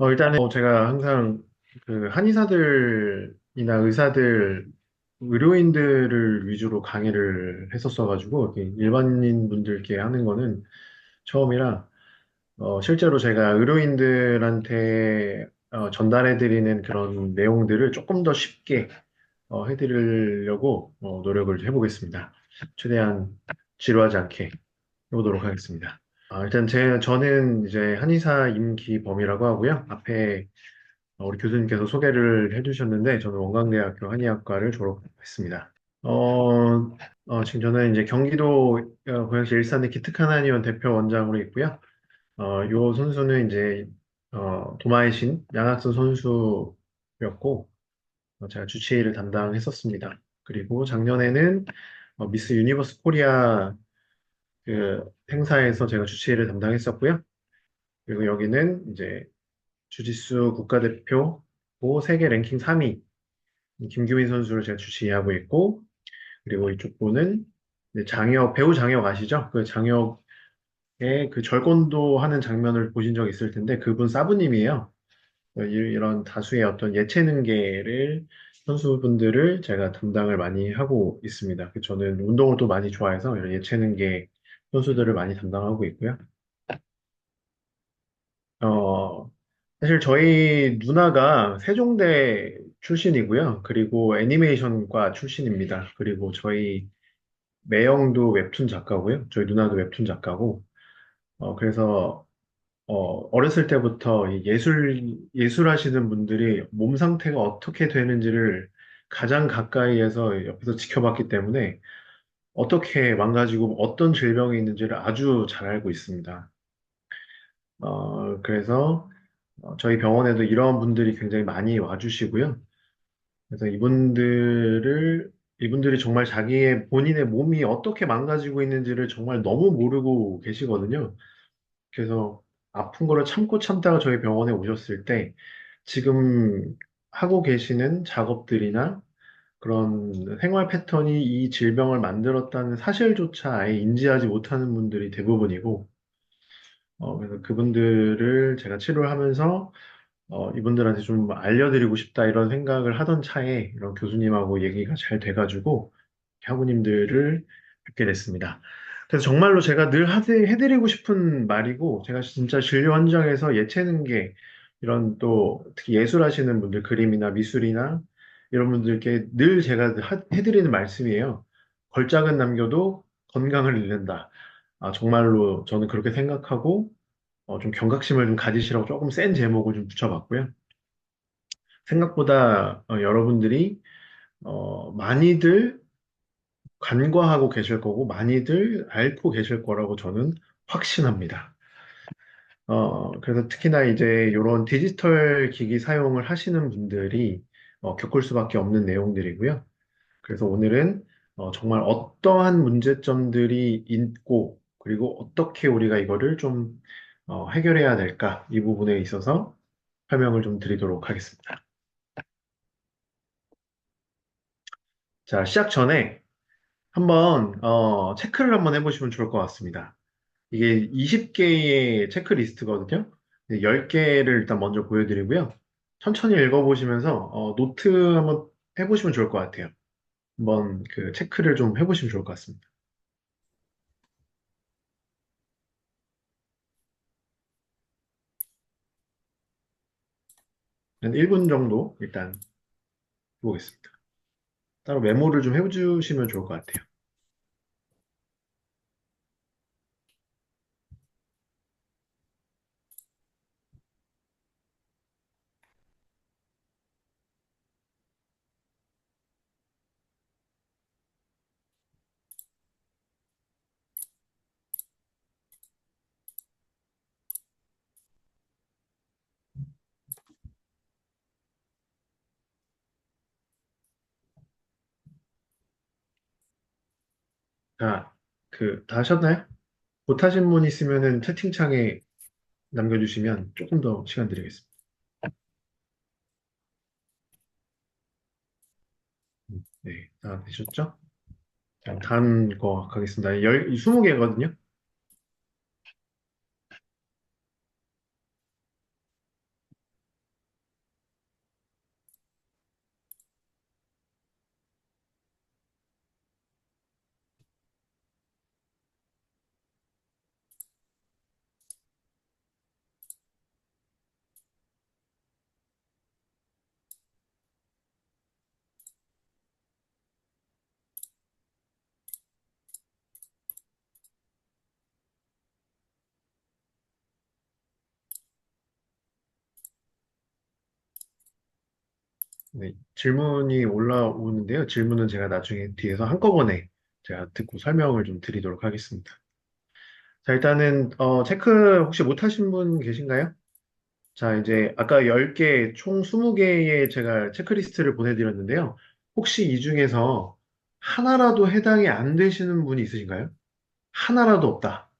일단은 제가 항상 그 한의사들이나 의사들, 의료인들을 위주로 강의를 했었어가지고 이렇게 일반인 분들께 하는 거는 처음이라 실제로 제가 의료인들한테 전달해드리는 그런 내용들을 조금 더 쉽게 해드리려고 노력을 해보겠습니다. 최대한 지루하지 않게 해보도록 하겠습니다. 일단 저는 이제 한의사 임기범이라고 하고요. 앞에 우리 교수님께서 소개를 해주셨는데, 저는 원광대학교 한의학과를 졸업했습니다. 지금 저는 이제 경기도 고양시 일산의 기특한 한의원 대표 원장으로 있고요. 요 선수는 이제 도마의 신 양학선 선수였고, 제가 주치의를 담당했었습니다. 그리고 작년에는 미스 유니버스 코리아 그 행사에서 제가 주치의를 담당했었고요. 그리고 여기는 이제 주짓수 국가대표고 세계 랭킹 3위 김규민 선수를 제가 주치의하고 있고, 그리고 이쪽 분은 이제 배우 장혁 아시죠? 그 장혁의 그 절권도 하는 장면을 보신 적 있을 텐데 그분 사부님이에요. 이런 다수의 어떤 예체능계를 선수분들을 제가 담당을 많이 하고 있습니다. 저는 운동을 또 많이 좋아해서 이런 예체능계 선수들을 많이 담당하고 있고요. 어, 사실 저희 누나가 세종대 출신이고요. 그리고 애니메이션과 출신입니다. 그리고 저희 매형도 웹툰 작가고요. 저희 누나도 웹툰 작가고. 그래서 어렸을 때부터 이 예술 하시는 분들이 몸 상태가 어떻게 되는지를 가장 가까이에서 옆에서 지켜봤기 때문에 어떻게 망가지고 어떤 질병이 있는지를 아주 잘 알고 있습니다. 그래서 저희 병원에도 이런 분들이 굉장히 많이 와주시고요. 그래서 이분들이 정말 자기의 본인의 몸이 어떻게 망가지고 있는지를 정말 너무 모르고 계시거든요. 그래서 아픈 거를 참고 참다가 저희 병원에 오셨을 때 지금 하고 계시는 작업들이나 그런 생활 패턴이 이 질병을 만들었다는 사실조차 아예 인지하지 못하는 분들이 대부분이고, 그래서 그분들을 제가 치료를 하면서 이분들한테 좀 알려드리고 싶다 이런 생각을 하던 차에 이런 교수님하고 얘기가 잘 돼가지고 학우님들을 뵙게 됐습니다. 그래서 정말로 제가 늘 해드리고 싶은 말이고 제가 진짜 진료 현장에서 예체능계 이런 또 특히 예술하시는 분들 그림이나 미술이나 이런 분들께 늘 제가 해드리는 말씀이에요. 걸작은 남겨도 건강을 잃는다. 정말로 저는 그렇게 생각하고 좀 경각심을 좀 가지시라고 조금 센 제목을 좀 붙여봤고요. 생각보다 여러분들이 많이들 간과하고 계실 거고 많이들 앓고 계실 거라고 저는 확신합니다. 그래서 특히나 이제 이런 디지털 기기 사용을 하시는 분들이 겪을 수밖에 없는 내용들이고요. 그래서 오늘은 정말 어떠한 문제점들이 있고 그리고 어떻게 우리가 이거를 좀 해결해야 될까 이 부분에 있어서 설명을 좀 드리도록 하겠습니다. 자, 시작 전에 한번 체크를 한번 해보시면 좋을 것 같습니다. 이게 20개의 체크리스트거든요. 10개를 일단 먼저 보여드리고요. 천천히 읽어보시면서 노트 한번 해보시면 좋을 것 같아요. 한번 그 체크를 좀 해보시면 좋을 것 같습니다. 한 1분 정도 일단 보겠습니다. 따로 메모를 좀 해주시면 좋을 것 같아요. 자, 다 하셨나요? 못하신 분 있으면은 채팅창에 남겨주시면 조금 더 시간 드리겠습니다. 네, 다 되셨죠? 자, 다음 거 가겠습니다. 20개거든요. 네, 질문이 올라오는데요. 질문은 제가 나중에 뒤에서 한꺼번에 제가 듣고 설명을 좀 드리도록 하겠습니다. 자, 일단은, 체크 혹시 못하신 분 계신가요? 자, 이제 아까 10개, 총 20개의 제가 체크리스트를 보내드렸는데요. 혹시 이 중에서 하나라도 해당이 안 되시는 분이 있으신가요? 하나라도 없다.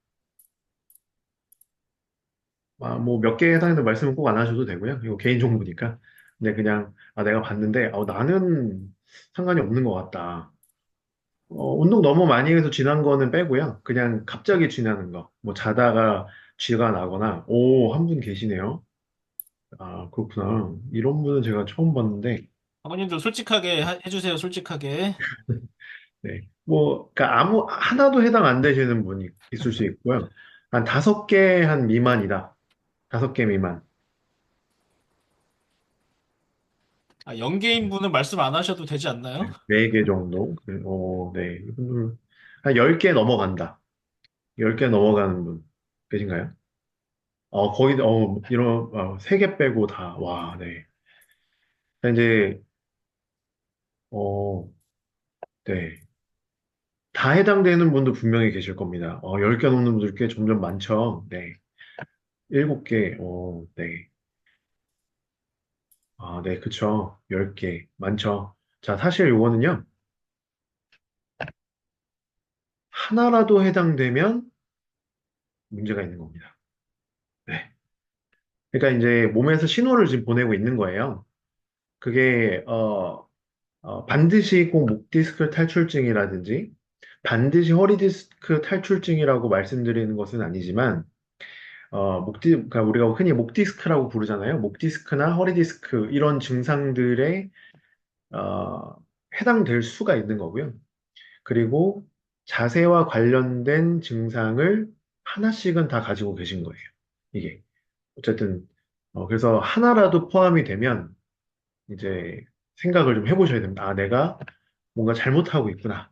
아, 뭐 몇 개에 해당되는 말씀은 꼭 안 하셔도 되고요. 이거 개인 정보니까. 근데 그냥 내가 봤는데 나는 상관이 없는 것 같다. 운동 너무 많이 해서 쥐난 거는 빼고요. 그냥 갑자기 쥐나는 거. 뭐 자다가 쥐가 나거나, 오, 한 분 계시네요. 아, 그렇구나. 이런 분은 제가 처음 봤는데, 어머님도 솔직하게 해주세요, 솔직하게. 네. 뭐, 그러니까 하나도 해당 안 되시는 분이 있을 수 있고요. 한 5개 한 미만이다. 5개 미만. 아, 연계인 분은 말씀 안 하셔도 되지 않나요? 네. 4개 정도. 네. 이분들 한 10개 넘어간다. 10개 넘어가는 분 계신가요? 거의, 3개 빼고 다, 와, 네. 이제, 어, 네. 다 해당되는 분도 분명히 계실 겁니다. 10개 넘는 분들 꽤 점점 많죠. 네. 7개, 네. 아, 네, 그쵸. 10개. 많죠. 자, 사실 요거는요, 하나라도 해당되면 문제가 있는 겁니다. 네. 그러니까 이제 몸에서 신호를 지금 보내고 있는 거예요. 그게, 반드시 꼭 목 디스크 탈출증이라든지, 반드시 허리 디스크 탈출증이라고 말씀드리는 것은 아니지만, 그러니까 우리가 흔히 목 디스크라고 부르잖아요. 목 디스크나 허리 디스크, 이런 증상들에, 어, 해당될 수가 있는 거고요. 그리고 자세와 관련된 증상을 하나씩은 다 가지고 계신 거예요. 이게. 어쨌든, 그래서 하나라도 포함이 되면 이제 생각을 좀 해보셔야 됩니다. 아, 내가 뭔가 잘못하고 있구나.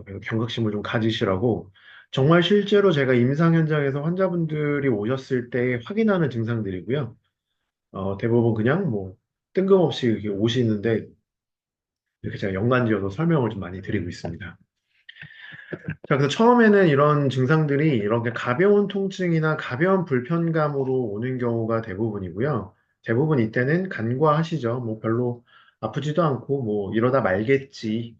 그래서 경각심을 좀 가지시라고. 정말 실제로 제가 임상 현장에서 환자분들이 오셨을 때 확인하는 증상들이고요. 대부분 그냥 뭐 뜬금없이 이렇게 오시는데 이렇게 제가 연관지어서 설명을 좀 많이 드리고 있습니다. 자, 그래서 처음에는 이런 증상들이 이렇게 가벼운 통증이나 가벼운 불편감으로 오는 경우가 대부분이고요. 대부분 이때는 간과하시죠. 뭐 별로 아프지도 않고 뭐 이러다 말겠지.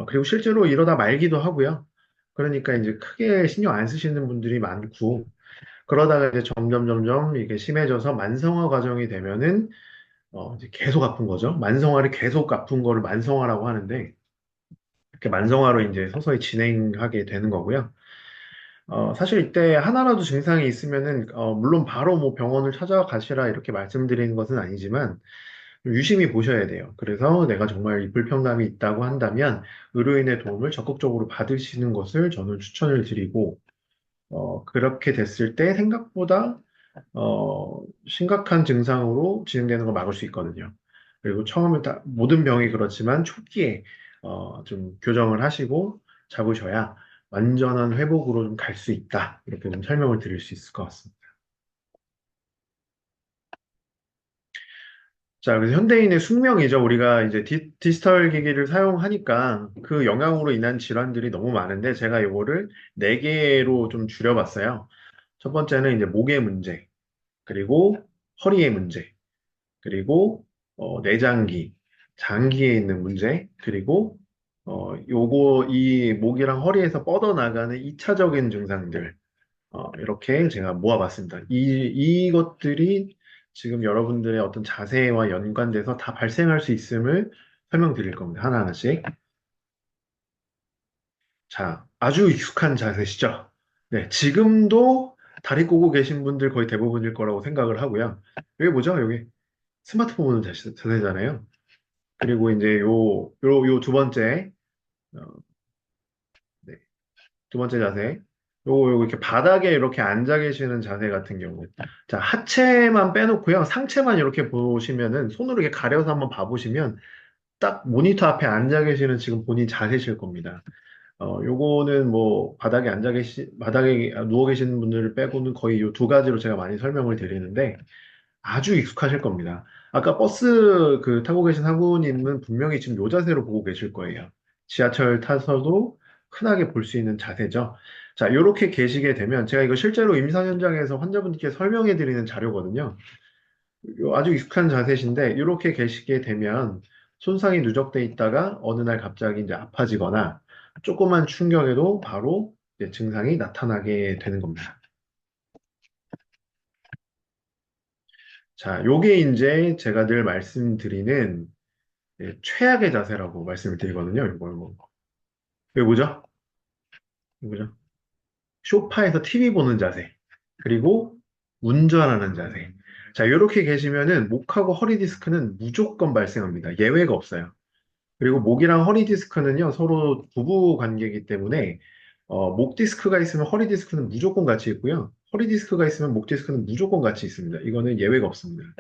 그리고 실제로 이러다 말기도 하고요. 그러니까 이제 크게 신경 안 쓰시는 분들이 많고 그러다가 이제 점점 점점 이게 심해져서 만성화 과정이 되면은 이제 계속 아픈 거죠. 만성화를 계속 아픈 거를 만성화라고 하는데 이렇게 만성화로 이제 서서히 진행하게 되는 거고요. 사실 이때 하나라도 증상이 있으면은, 물론 바로 뭐 병원을 찾아가시라 이렇게 말씀드리는 것은 아니지만, 유심히 보셔야 돼요. 그래서 내가 정말 이 불편감이 있다고 한다면, 의료인의 도움을 적극적으로 받으시는 것을 저는 추천을 드리고, 그렇게 됐을 때 생각보다, 심각한 증상으로 진행되는 걸 막을 수 있거든요. 그리고 처음에 모든 병이 그렇지만 초기에, 좀 교정을 하시고 잡으셔야 완전한 회복으로 좀 갈 수 있다. 이렇게 좀 설명을 드릴 수 있을 것 같습니다. 자, 그래서 현대인의 숙명이죠. 우리가 이제 디지털 기기를 사용하니까 그 영향으로 인한 질환들이 너무 많은데 제가 이거를 네 개로 좀 줄여봤어요. 첫 번째는 이제 목의 문제, 그리고 허리의 문제, 그리고 내장기, 장기에 있는 문제, 그리고 이 목이랑 허리에서 뻗어나가는 2차적인 증상들, 이렇게 제가 모아봤습니다. 이것들이 지금 여러분들의 어떤 자세와 연관돼서 다 발생할 수 있음을 설명드릴 겁니다. 하나하나씩. 자, 아주 익숙한 자세시죠? 네, 지금도 다리 꼬고 계신 분들 거의 대부분일 거라고 생각을 하고요. 여기 뭐죠? 여기 스마트폰 보는 자세잖아요. 그리고 이제 요 두 번째, 어, 네, 두 번째 자세. 요거 이렇게 바닥에 이렇게 앉아 계시는 자세 같은 경우. 자, 하체만 빼놓고요. 상체만 이렇게 보시면은 손으로 이렇게 가려서 한번 봐보시면 딱 모니터 앞에 앉아 계시는 지금 본인 자세실 겁니다. 요거는 뭐 바닥에 누워 계시는 분들을 빼고는 거의 요 두 가지로 제가 많이 설명을 드리는데 아주 익숙하실 겁니다. 아까 버스 그 타고 계신 학우님은 분명히 지금 요 자세로 보고 계실 거예요. 지하철 타서도 흔하게 볼 수 있는 자세죠. 자, 이렇게 계시게 되면 제가 이거 실제로 임상 현장에서 환자분들께 설명해 드리는 자료거든요. 요 아주 익숙한 자세신데 이렇게 계시게 되면 손상이 누적돼 있다가 어느 날 갑자기 이제 아파지거나 조그만 충격에도 바로 이제 증상이 나타나게 되는 겁니다. 자, 요게 이제 제가 늘 말씀드리는 최악의 자세라고 말씀을 드리거든요. 이걸 뭐. 이게 뭐죠? 이게 뭐죠? 소파에서 TV 보는 자세. 그리고 운전하는 자세. 자, 이렇게 계시면은 목하고 허리 디스크는 무조건 발생합니다. 예외가 없어요. 그리고 목이랑 허리 디스크는요, 서로 부부 관계이기 때문에, 목 디스크가 있으면 허리 디스크는 무조건 같이 있고요. 허리 디스크가 있으면 목 디스크는 무조건 같이 있습니다. 이거는 예외가 없습니다.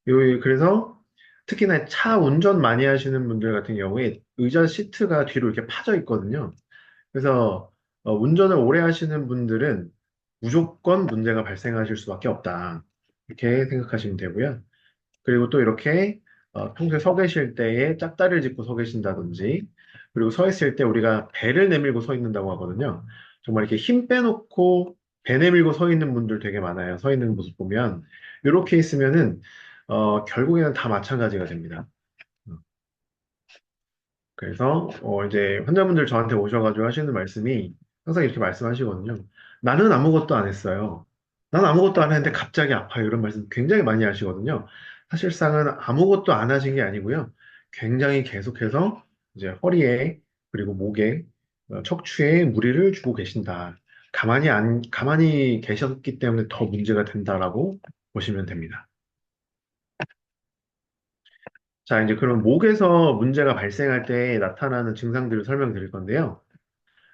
그래서 특히나 차 운전 많이 하시는 분들 같은 경우에 의자 시트가 뒤로 이렇게 파져 있거든요. 그래서 운전을 오래 하시는 분들은 무조건 문제가 발생하실 수밖에 없다. 이렇게 생각하시면 되고요. 그리고 또 이렇게 평소에 서 계실 때에 짝다리를 짚고 서 계신다든지, 그리고 서 있을 때 우리가 배를 내밀고 서 있는다고 하거든요. 정말 이렇게 힘 빼놓고 배 내밀고 서 있는 분들 되게 많아요. 서 있는 모습 보면. 이렇게 있으면은, 결국에는 다 마찬가지가 됩니다. 그래서 이제 환자분들 저한테 오셔가지고 하시는 말씀이 항상 이렇게 말씀하시거든요. 나는 아무것도 안 했어요. 나는 아무것도 안 했는데 갑자기 아파요. 이런 말씀 굉장히 많이 하시거든요. 사실상은 아무것도 안 하신 게 아니고요. 굉장히 계속해서 이제 허리에 그리고 목에 척추에 무리를 주고 계신다. 가만히 계셨기 때문에 더 문제가 된다라고 보시면 됩니다. 자, 이제 그럼 목에서 문제가 발생할 때 나타나는 증상들을 설명드릴 건데요.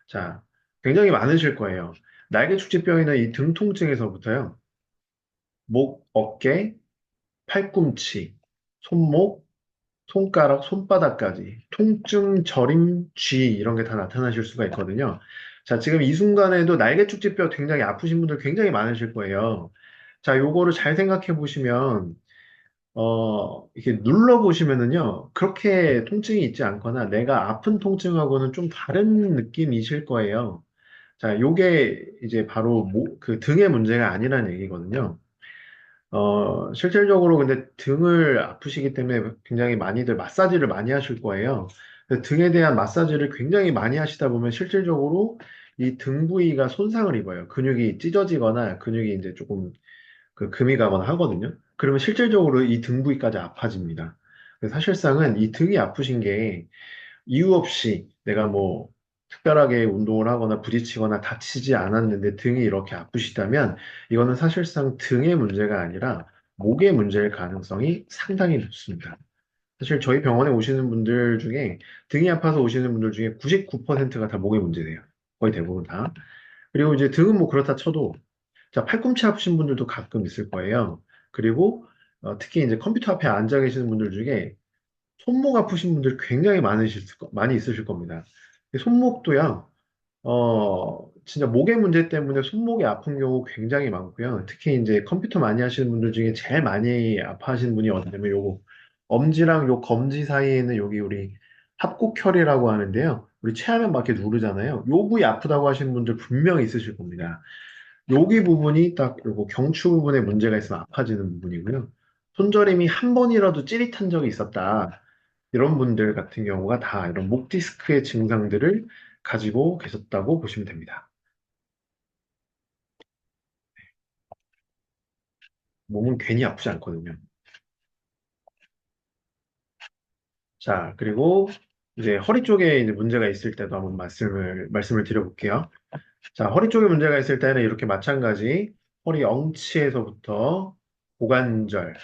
자, 굉장히 많으실 거예요. 날개축제병이나 이 등 통증에서부터요. 목, 어깨, 팔꿈치, 손목, 손가락, 손바닥까지 통증, 저림, 쥐 이런 게 다 나타나실 수가 있거든요. 자, 지금 이 순간에도 날개축제뼈 굉장히 아프신 분들 굉장히 많으실 거예요. 자, 요거를 잘 생각해 보시면 이렇게 눌러보시면은요, 그렇게 통증이 있지 않거나 내가 아픈 통증하고는 좀 다른 느낌이실 거예요. 자, 요게 이제 바로 그 등의 문제가 아니라는 얘기거든요. 실질적으로 근데 등을 아프시기 때문에 굉장히 많이들 마사지를 많이 하실 거예요. 근데 등에 대한 마사지를 굉장히 많이 하시다 보면 실질적으로 이 등 부위가 손상을 입어요. 근육이 찢어지거나 근육이 이제 조금 그 금이 가거나 하거든요. 그러면 실질적으로 이 등 부위까지 아파집니다. 그래서 사실상은 이 등이 아프신 게 이유 없이 내가 뭐 특별하게 운동을 하거나 부딪히거나 다치지 않았는데 등이 이렇게 아프시다면 이거는 사실상 등의 문제가 아니라 목의 문제일 가능성이 상당히 높습니다. 사실 저희 병원에 오시는 분들 중에 등이 아파서 오시는 분들 중에 99%가 다 목의 문제세요. 거의 대부분 다. 그리고 이제 등은 뭐 그렇다 쳐도 자, 팔꿈치 아프신 분들도 가끔 있을 거예요. 그리고 특히 이제 컴퓨터 앞에 앉아 계시는 분들 중에 손목 아프신 분들 굉장히 많이 있으실 겁니다. 이 손목도요, 진짜 목의 문제 때문에 손목이 아픈 경우 굉장히 많고요. 특히 이제 컴퓨터 많이 하시는 분들 중에 제일 많이 아파하시는 분이 어디냐면 요거 엄지랑 요 검지 사이에 있는 여기 우리 합곡혈이라고 하는데요. 우리 체하면 막 이렇게 누르잖아요. 요 부위 아프다고 하시는 분들 분명히 있으실 겁니다. 여기 부분이 딱 그리고 경추 부분에 문제가 있으면 아파지는 부분이고요. 손저림이 한 번이라도 찌릿한 적이 있었다. 이런 분들 같은 경우가 다 이런 목 디스크의 증상들을 가지고 계셨다고 보시면 됩니다. 몸은 괜히 아프지 않거든요. 자, 그리고 이제 허리 쪽에 이제 문제가 있을 때도 한번 말씀을 드려볼게요. 자, 허리 쪽에 문제가 있을 때는 이렇게 마찬가지 허리 엉치에서부터 고관절,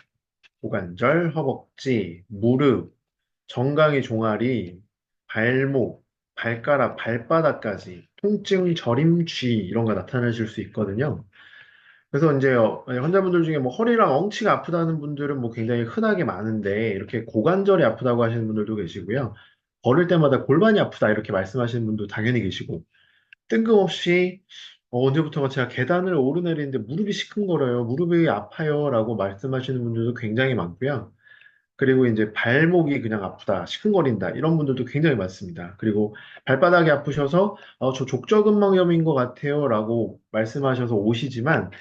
허벅지, 무릎, 정강이 종아리, 발목, 발가락, 발바닥까지 통증, 저림, 쥐 이런 거 나타나실 수 있거든요. 그래서 이제 환자분들 중에 뭐 허리랑 엉치가 아프다는 분들은 뭐 굉장히 흔하게 많은데 이렇게 고관절이 아프다고 하시는 분들도 계시고요. 걸을 때마다 골반이 아프다 이렇게 말씀하시는 분도 당연히 계시고 뜬금없이 언제부터가 제가 계단을 오르내리는데 무릎이 시큰거려요. 무릎이 아파요. 라고 말씀하시는 분들도 굉장히 많고요. 그리고 이제 발목이 그냥 아프다, 시큰거린다, 이런 분들도 굉장히 많습니다. 그리고 발바닥이 아프셔서, 저 족저근막염인 것 같아요. 라고 말씀하셔서 오시지만,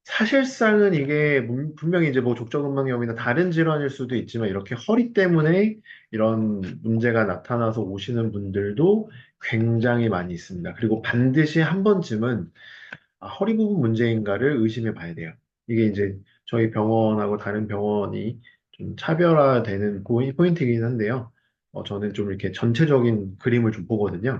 사실상은 이게 분명히 이제 뭐 족저근막염이나 다른 질환일 수도 있지만, 이렇게 허리 때문에 이런 문제가 나타나서 오시는 분들도 굉장히 많이 있습니다. 그리고 반드시 한 번쯤은 허리 부분 문제인가를 의심해 봐야 돼요. 이게 이제 저희 병원하고 다른 병원이 좀 차별화되는 포인트이긴 한데요. 저는 좀 이렇게 전체적인 그림을 좀 보거든요.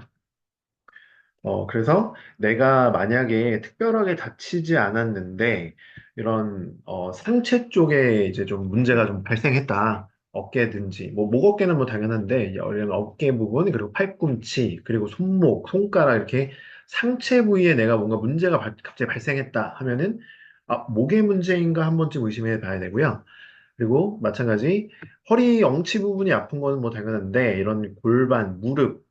그래서 내가 만약에 특별하게 다치지 않았는데, 이런, 상체 쪽에 이제 좀 문제가 좀 발생했다. 어깨든지, 뭐, 목 어깨는 뭐 당연한데, 이런 어깨 부분, 그리고 팔꿈치, 그리고 손목, 손가락, 이렇게 상체 부위에 내가 뭔가 문제가 갑자기 발생했다 하면은, 목의 문제인가 한 번쯤 의심해 봐야 되고요. 그리고 마찬가지, 허리 엉치 부분이 아픈 거는 뭐 당연한데, 이런 골반, 무릎,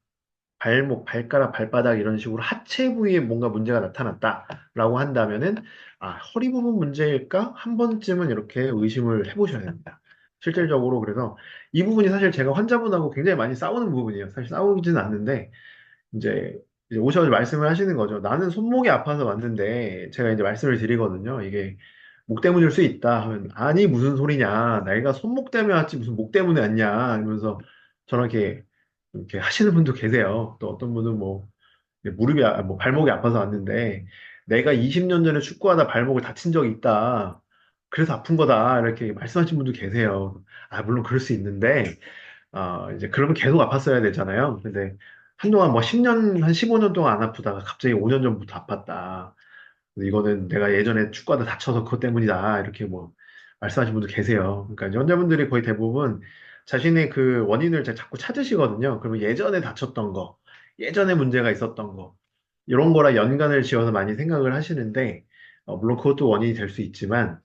발목, 발가락, 발바닥 이런 식으로 하체 부위에 뭔가 문제가 나타났다라고 한다면은 허리 부분 문제일까? 한 번쯤은 이렇게 의심을 해보셔야 됩니다. 실질적으로 그래서 이 부분이 사실 제가 환자분하고 굉장히 많이 싸우는 부분이에요. 사실 싸우지는 않는데 이제 오셔서 말씀을 하시는 거죠. 나는 손목이 아파서 왔는데 제가 이제 말씀을 드리거든요. 이게 목 때문일 수 있다 하면 아니 무슨 소리냐. 내가 손목 때문에 왔지 무슨 목 때문에 왔냐. 이러면서 저렇게 하시는 분도 계세요. 또 어떤 분은 뭐 뭐 발목이 아파서 왔는데 내가 20년 전에 축구하다 발목을 다친 적이 있다. 그래서 아픈 거다. 이렇게 말씀하시는 분도 계세요. 물론 그럴 수 있는데 이제 그러면 계속 아팠어야 되잖아요. 근데 한동안 뭐 10년, 한 15년 동안 안 아프다가 갑자기 5년 전부터 아팠다. 근데 이거는 내가 예전에 축구하다 다쳐서 그것 때문이다. 이렇게 뭐 말씀하시는 분도 계세요. 그러니까 연자분들이 거의 대부분 자신의 그 원인을 자꾸 찾으시거든요. 그러면 예전에 다쳤던 거, 예전에 문제가 있었던 거, 이런 거랑 연관을 지어서 많이 생각을 하시는데, 물론 그것도 원인이 될 수 있지만,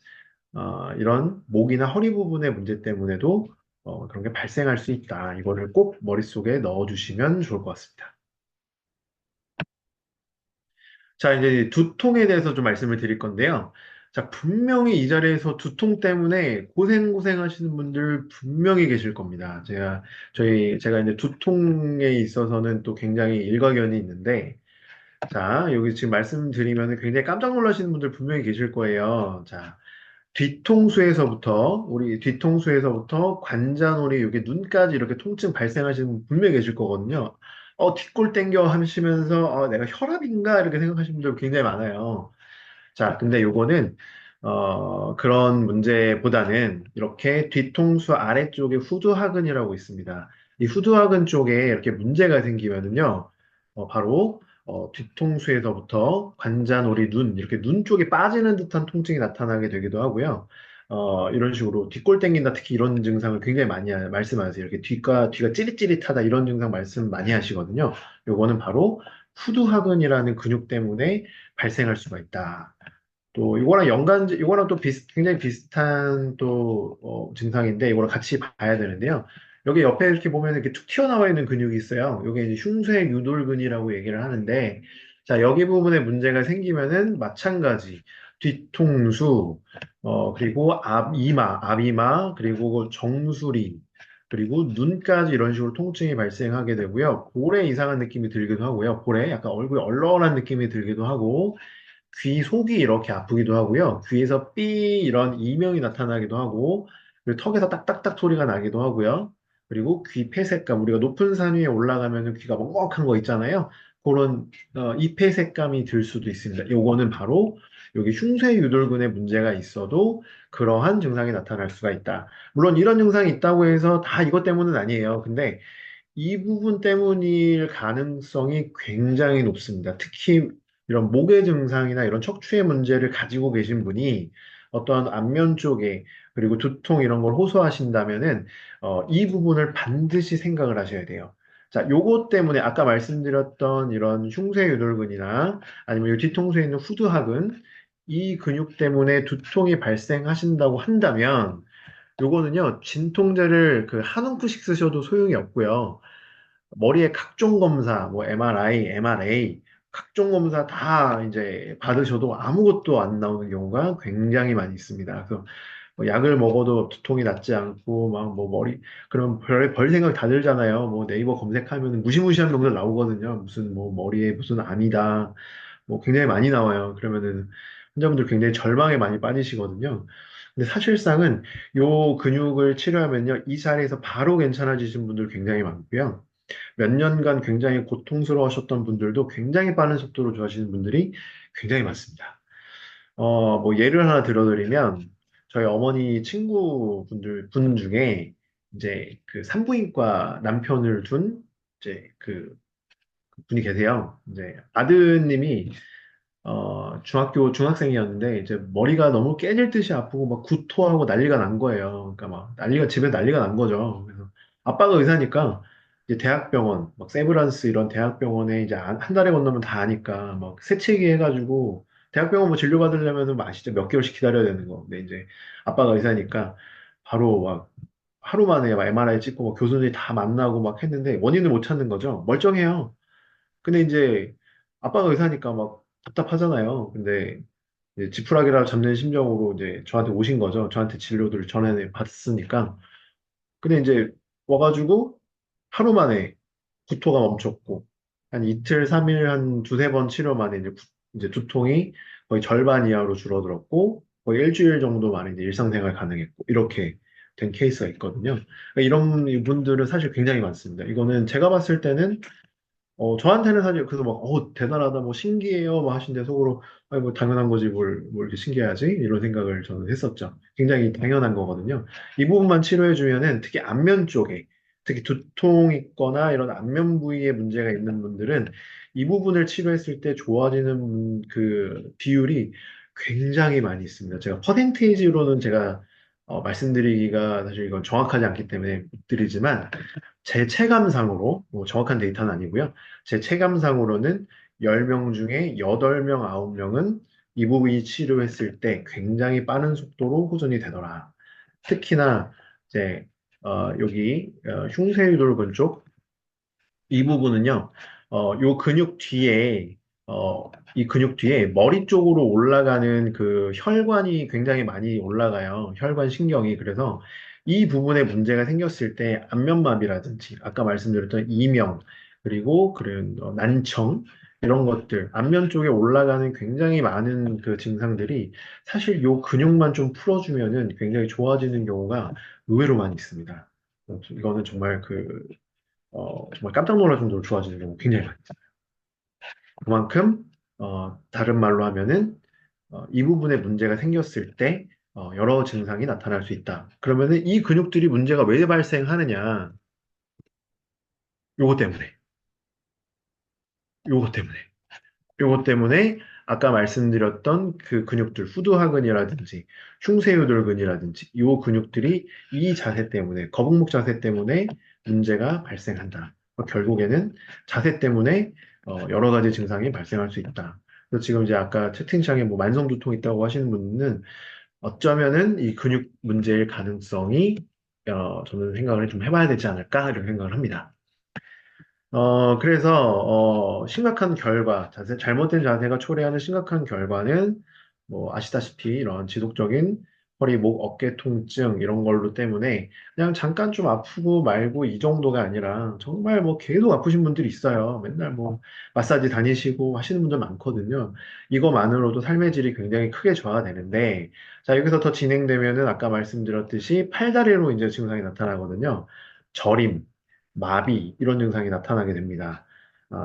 이런 목이나 허리 부분의 문제 때문에도 그런 게 발생할 수 있다. 이거를 꼭 머릿속에 넣어주시면 좋을 것 같습니다. 자, 이제 두통에 대해서 좀 말씀을 드릴 건데요. 자, 분명히 이 자리에서 두통 때문에 고생 하시는 분들 분명히 계실 겁니다. 제가 이제 두통에 있어서는 또 굉장히 일가견이 있는데, 자, 여기 지금 말씀드리면 굉장히 깜짝 놀라시는 분들 분명히 계실 거예요. 자, 우리 뒤통수에서부터 관자놀이, 여기 눈까지 이렇게 통증 발생하시는 분 분명히 계실 거거든요. 뒷골 땡겨 하시면서, 내가 혈압인가? 이렇게 생각하시는 분들 굉장히 많아요. 자, 근데 요거는, 그런 문제보다는 이렇게 뒤통수 아래쪽에 후두하근이라고 있습니다. 이 후두하근 쪽에 이렇게 문제가 생기면은요, 바로, 뒤통수에서부터 관자놀이 이렇게 눈 쪽에 빠지는 듯한 통증이 나타나게 되기도 하고요. 이런 식으로 뒷골 땡긴다, 특히 이런 증상을 굉장히 많이 말씀하세요. 이렇게 뒤가 찌릿찌릿하다, 이런 증상 말씀 많이 하시거든요. 요거는 바로 후두하근이라는 근육 때문에 발생할 수가 있다. 또 이거랑 또 굉장히 비슷한 또 증상인데 이거랑 같이 봐야 되는데요. 여기 옆에 이렇게 보면 이렇게 툭 튀어나와 있는 근육이 있어요. 이게 이제 흉쇄 유돌근이라고 얘기를 하는데, 자, 여기 부분에 문제가 생기면은 마찬가지 뒤통수, 그리고 앞이마, 그리고 정수리, 그리고 눈까지 이런 식으로 통증이 발생하게 되고요. 볼에 이상한 느낌이 들기도 하고요. 볼에 약간 얼굴이 얼얼한 느낌이 들기도 하고, 귀 속이 이렇게 아프기도 하고요. 귀에서 삐 이런 이명이 나타나기도 하고, 그리고 턱에서 딱딱딱 소리가 나기도 하고요. 그리고 귀 폐색감, 우리가 높은 산 위에 올라가면 귀가 먹먹한 거 있잖아요. 그런 이 폐색감이 들 수도 있습니다. 요거는 바로 여기 흉쇄유돌근에 문제가 있어도 그러한 증상이 나타날 수가 있다. 물론 이런 증상이 있다고 해서 다 이것 때문은 아니에요. 근데 이 부분 때문일 가능성이 굉장히 높습니다. 특히 이런 목의 증상이나 이런 척추의 문제를 가지고 계신 분이 어떠한 안면 쪽에 그리고 두통 이런 걸 호소하신다면은 이 부분을 반드시 생각을 하셔야 돼요. 자, 요것 때문에 아까 말씀드렸던 이런 흉쇄유돌근이나 아니면 이 뒤통수에 있는 후두하근 이 근육 때문에 두통이 발생하신다고 한다면 요거는요, 진통제를 한 움큼씩 쓰셔도 소용이 없고요. 머리의 각종 검사, 뭐 MRI, MRA, 각종 검사 다 이제 받으셔도 아무것도 안 나오는 경우가 굉장히 많이 있습니다. 그래서 뭐 약을 먹어도 두통이 낫지 않고 막 뭐 머리 그럼 별 생각 다 들잖아요. 뭐 네이버 검색하면 무시무시한 놈들 나오거든요. 무슨 뭐 머리에 무슨 암이다. 뭐 굉장히 많이 나와요. 그러면은 환자분들 굉장히 절망에 많이 빠지시거든요. 근데 사실상은 요 근육을 치료하면요. 이 자리에서 바로 괜찮아지신 분들 굉장히 많고요. 몇 년간 굉장히 고통스러워하셨던 분들도 굉장히 빠른 속도로 좋아지는 분들이 굉장히 많습니다. 뭐 예를 하나 들어드리면 저희 어머니 분 중에 이제 그 산부인과 남편을 둔 이제 그 분이 계세요. 이제 아드님이 중학생이었는데, 이제 머리가 너무 깨질 듯이 아프고, 막 구토하고 난리가 난 거예요. 그러니까 막 집에 난리가 난 거죠. 그래서 아빠가 의사니까, 이제 대학병원, 막 세브란스 이런 대학병원에 이제 한 달에 건너면 다 아니까, 막 새치기 해가지고, 대학병원 뭐 진료받으려면 뭐 아시죠? 몇 개월씩 기다려야 되는 거. 근데 이제 아빠가 의사니까, 바로 막 하루 만에 막 MRI 찍고, 막 교수들이 다 만나고 막 했는데, 원인을 못 찾는 거죠. 멀쩡해요. 근데 이제 아빠가 의사니까 막 답답하잖아요. 근데 이제 지푸라기라도 잡는 심정으로 이제 저한테 오신 거죠. 저한테 진료를 전에 받았으니까. 근데 이제 와가지고 하루 만에 구토가 멈췄고 한 이틀, 3일, 한 두세 번 치료 만에 이제 두통이 거의 절반 이하로 줄어들었고 거의 일주일 정도 만에 이제 일상생활 가능했고 이렇게 된 케이스가 있거든요. 그러니까 이런 분들은 사실 굉장히 많습니다. 이거는 제가 봤을 때는 저한테는 사실, 그래서 막, 대단하다, 뭐, 신기해요, 뭐 하신데 속으로, 아니, 뭐, 당연한 거지, 뭘 이렇게 신기하지? 이런 생각을 저는 했었죠. 굉장히 당연한 거거든요. 이 부분만 치료해주면은, 특히 안면 쪽에, 특히 두통 있거나 이런 안면 부위에 문제가 있는 분들은, 이 부분을 치료했을 때 좋아지는 그 비율이 굉장히 많이 있습니다. 제가 퍼센테이지로는 제가, 말씀드리기가 사실 이건 정확하지 않기 때문에 못 드리지만, 제 체감상으로, 뭐 정확한 데이터는 아니고요. 제 체감상으로는 10명 중에 8명, 9명은 이 부위 치료했을 때 굉장히 빠른 속도로 호전이 되더라. 특히나 이제 여기 흉쇄유돌근 쪽 이 부분은요, 요 근육 뒤에, 이 근육 뒤에 머리 쪽으로 올라가는 그 혈관이 굉장히 많이 올라가요. 혈관 신경이. 그래서 이 부분에 문제가 생겼을 때 안면마비라든지, 아까 말씀드렸던 이명, 그리고 그런 난청, 이런 것들, 안면 쪽에 올라가는 굉장히 많은 그 증상들이 사실 요 근육만 좀 풀어주면은 굉장히 좋아지는 경우가 의외로 많이 있습니다. 이거는 정말 정말 깜짝 놀랄 정도로 좋아지는 경우 굉장히 많아요. 그만큼, 다른 말로 하면은, 이 부분에 문제가 생겼을 때, 여러 증상이 나타날 수 있다. 그러면은 이 근육들이 문제가 왜 발생하느냐? 요거 때문에, 요거 때문에. 요것 때문에 아까 말씀드렸던 그 근육들, 후두하근이라든지 흉쇄유돌근이라든지 요 근육들이 이 자세 때문에, 거북목 자세 때문에 문제가 발생한다. 결국에는 자세 때문에 여러 가지 증상이 발생할 수 있다. 그래서 지금 이제 아까 채팅창에 뭐 만성 두통 있다고 하시는 분은 어쩌면은 이 근육 문제일 가능성이 저는 생각을 좀 해봐야 되지 않을까 이런 생각을 합니다. 그래서, 심각한 결과, 잘못된 자세가 초래하는 심각한 결과는, 뭐, 아시다시피 이런 지속적인 허리, 목, 어깨 통증, 이런 걸로 때문에, 그냥 잠깐 좀 아프고 말고 이 정도가 아니라, 정말 뭐 계속 아프신 분들이 있어요. 맨날 뭐, 마사지 다니시고 하시는 분들 많거든요. 이거만으로도 삶의 질이 굉장히 크게 저하되는데, 자, 여기서 더 진행되면은 아까 말씀드렸듯이 팔다리로 이제 증상이 나타나거든요. 저림, 마비 이런 증상이 나타나게 됩니다.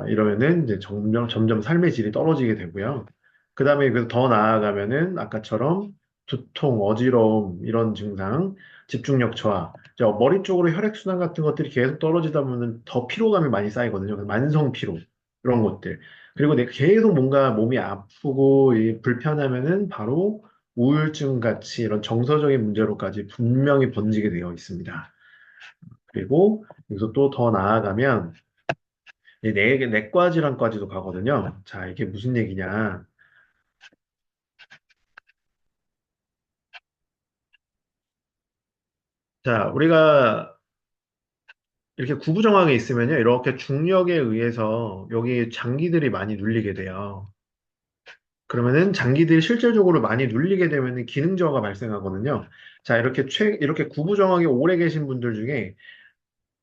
이러면은 이제 점점 삶의 질이 떨어지게 되고요. 그 다음에 더 나아가면은 아까처럼 두통, 어지러움 이런 증상, 집중력 저하, 머리 쪽으로 혈액순환 같은 것들이 계속 떨어지다 보면 더 피로감이 많이 쌓이거든요. 그래서 만성 피로 이런 것들. 그리고 내가 계속 뭔가 몸이 아프고 불편하면은 바로 우울증 같이 이런 정서적인 문제로까지 분명히 번지게 되어 있습니다. 그리고 여기서 또 더 나아가면 이 내과 질환까지도 가거든요. 자, 이게 무슨 얘기냐? 자, 우리가 이렇게 구부정하게 있으면요. 이렇게 중력에 의해서 여기 장기들이 많이 눌리게 돼요. 그러면은 장기들이 실질적으로 많이 눌리게 되면은 기능 저하가 발생하거든요. 자, 이렇게 구부정하게 오래 계신 분들 중에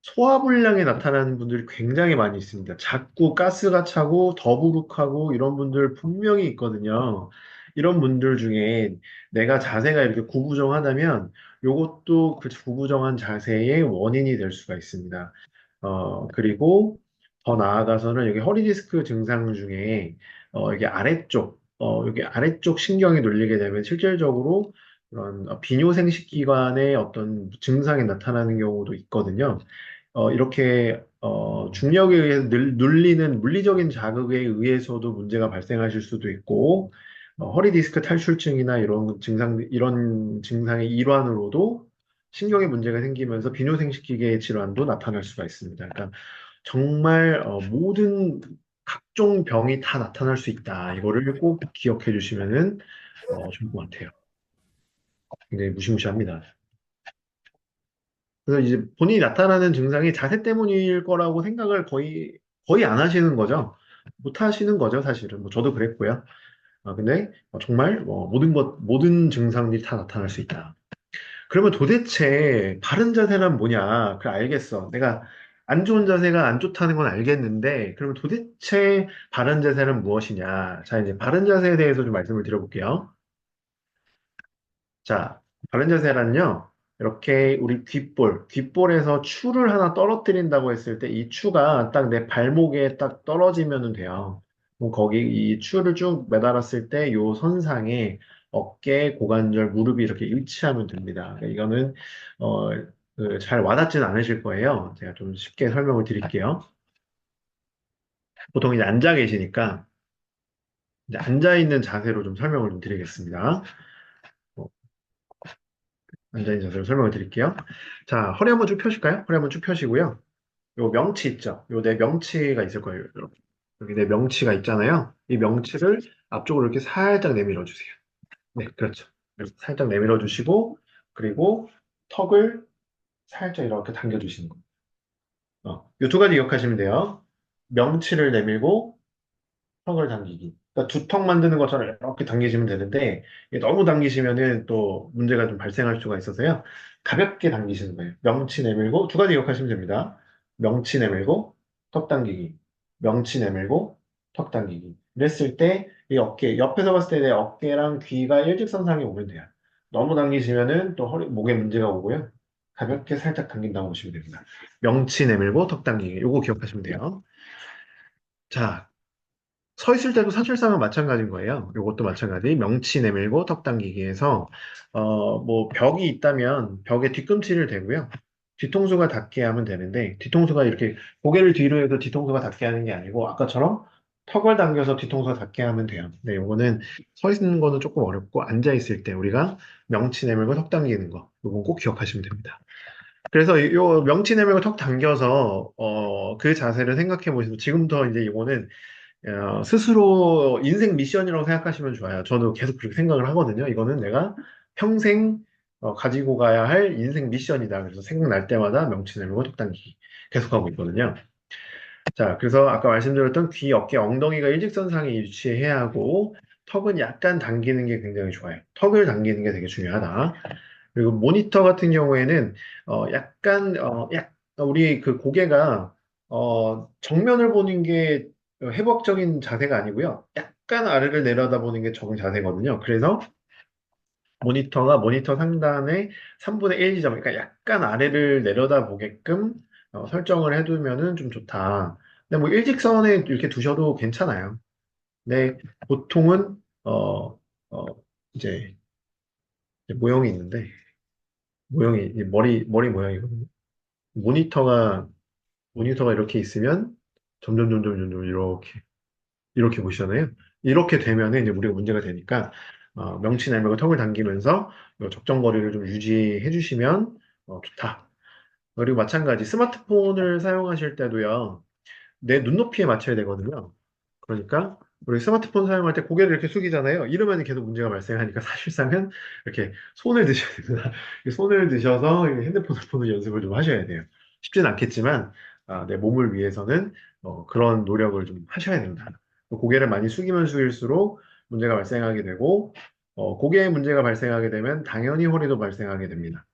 소화불량이 나타나는 분들이 굉장히 많이 있습니다. 자꾸 가스가 차고 더부룩하고 이런 분들 분명히 있거든요. 이런 분들 중에 내가 자세가 이렇게 구부정하다면 이것도 그 구부정한 자세의 원인이 될 수가 있습니다. 그리고 더 나아가서는 여기 허리 디스크 증상 중에 여기 아래쪽 신경이 눌리게 되면 실질적으로 그런 비뇨생식기관의 어떤 증상이 나타나는 경우도 있거든요. 이렇게 중력에 의해서 눌리는 물리적인 자극에 의해서도 문제가 발생하실 수도 있고, 허리 디스크 탈출증이나 이런 증상의 일환으로도 신경에 문제가 생기면서 비뇨생식기계 질환도 나타날 수가 있습니다. 그러니까 정말 모든 각종 병이 다 나타날 수 있다. 이거를 꼭 기억해 주시면은 좋을 것 같아요. 굉장히 무시무시합니다. 그래서 이제 본인이 나타나는 증상이 자세 때문일 거라고 생각을 거의 안 하시는 거죠. 못 하시는 거죠, 사실은. 뭐 저도 그랬고요. 근데 정말 모든 증상들이 다 나타날 수 있다. 그러면 도대체 바른 자세란 뭐냐? 그래, 알겠어. 내가 안 좋은 자세가 안 좋다는 건 알겠는데, 그러면 도대체 바른 자세는 무엇이냐? 자, 이제 바른 자세에 대해서 좀 말씀을 드려볼게요. 자, 바른 자세란요. 이렇게 우리 귓볼에서 추를 하나 떨어뜨린다고 했을 때 이 추가 딱 내 발목에 딱 떨어지면 돼요. 그럼 거기 이 추를 쭉 매달았을 때 요 선상에 어깨, 고관절, 무릎이 이렇게 일치하면 됩니다. 그러니까 이거는 어, 잘 와닿지는 않으실 거예요. 제가 좀 쉽게 설명을 드릴게요. 보통 이제 앉아 계시니까 이제 앉아 있는 자세로 좀 설명을 좀 드리겠습니다. 어, 앉아있는 자세로 설명을 드릴게요. 자, 허리 한번 쭉 펴실까요? 허리 한번 쭉 펴시고요. 요 명치 있죠? 요 내 명치가 있을 거예요. 여기 내 명치가 있잖아요. 이 명치를 앞쪽으로 이렇게 살짝 내밀어 주세요. 네, 그렇죠. 이렇게 살짝 내밀어 주시고, 그리고 턱을 살짝 이렇게 당겨 주시는 거예요. 이 두 가지 기억하시면 돼요. 명치를 내밀고, 턱을 당기기. 그러니까 두턱 만드는 것처럼 이렇게 당기시면 되는데 이게 너무 당기시면은 또 문제가 좀 발생할 수가 있어서요. 가볍게 당기시는 거예요. 명치 내밀고 두 가지 기억하시면 됩니다. 명치 내밀고 턱 당기기. 명치 내밀고 턱 당기기. 이랬을 때 이 어깨 옆에서 봤을 때 내 어깨랑 귀가 일직선상에 오면 돼요. 너무 당기시면은 또 목에 문제가 오고요. 가볍게 살짝 당긴다고 보시면 됩니다. 명치 내밀고 턱 당기기. 요거 기억하시면 돼요. 자, 서 있을 때도 사실상은 마찬가지인 거예요. 이것도 마찬가지. 명치 내밀고 턱 당기기에서 뭐 벽이 있다면 벽에 뒤꿈치를 대고요. 뒤통수가 닿게 하면 되는데 뒤통수가 이렇게 고개를 뒤로 해도 뒤통수가 닿게 하는 게 아니고 아까처럼 턱을 당겨서 뒤통수가 닿게 하면 돼요. 네, 요거는 서 있는 거는 조금 어렵고 앉아 있을 때 우리가 명치 내밀고 턱 당기는 거 요건 꼭 기억하시면 됩니다. 그래서 요 명치 내밀고 턱 당겨서 그 자세를 생각해 보시면 지금부터 이제 이거는 스스로 인생 미션이라고 생각하시면 좋아요. 저도 계속 그렇게 생각을 하거든요. 이거는 내가 평생 가지고 가야 할 인생 미션이다. 그래서 생각날 때마다 명치 내밀고 턱 당기기 계속하고 있거든요. 자, 그래서 아까 말씀드렸던 귀, 어깨, 엉덩이가 일직선상에 위치해야 하고 턱은 약간 당기는 게 굉장히 좋아요. 턱을 당기는 게 되게 중요하다. 그리고 모니터 같은 경우에는 우리 그 고개가 정면을 보는 게 회복적인 자세가 아니고요. 약간 아래를 내려다보는 게 적응 자세거든요. 그래서 모니터 상단에 3분의 1 지점, 그러니까 약간 아래를 내려다보게끔 설정을 해두면은 좀 좋다. 근데 뭐 일직선에 이렇게 두셔도 괜찮아요. 근데 보통은 어, 이제 모형이 있는데 모형이 이제 머리 모양이거든요. 모니터가 모니터가 이렇게 있으면 점점 이렇게 보시잖아요. 이렇게 되면은 이제 우리가 문제가 되니까 명치 날명을 턱을 당기면서 적정 거리를 좀 유지해 주시면 좋다. 그리고 마찬가지 스마트폰을 사용하실 때도요. 내 눈높이에 맞춰야 되거든요. 그러니까 우리 스마트폰 사용할 때 고개를 이렇게 숙이잖아요. 이러면 계속 문제가 발생하니까 사실상은 이렇게 손을 드셔야 됩니다. 손을 드셔서 핸드폰을 보는 연습을 좀 하셔야 돼요. 쉽진 않겠지만, 내 몸을 위해서는 그런 노력을 좀 하셔야 된다. 고개를 많이 숙이면 숙일수록 문제가 발생하게 되고, 고개에 문제가 발생하게 되면 당연히 허리도 발생하게 됩니다.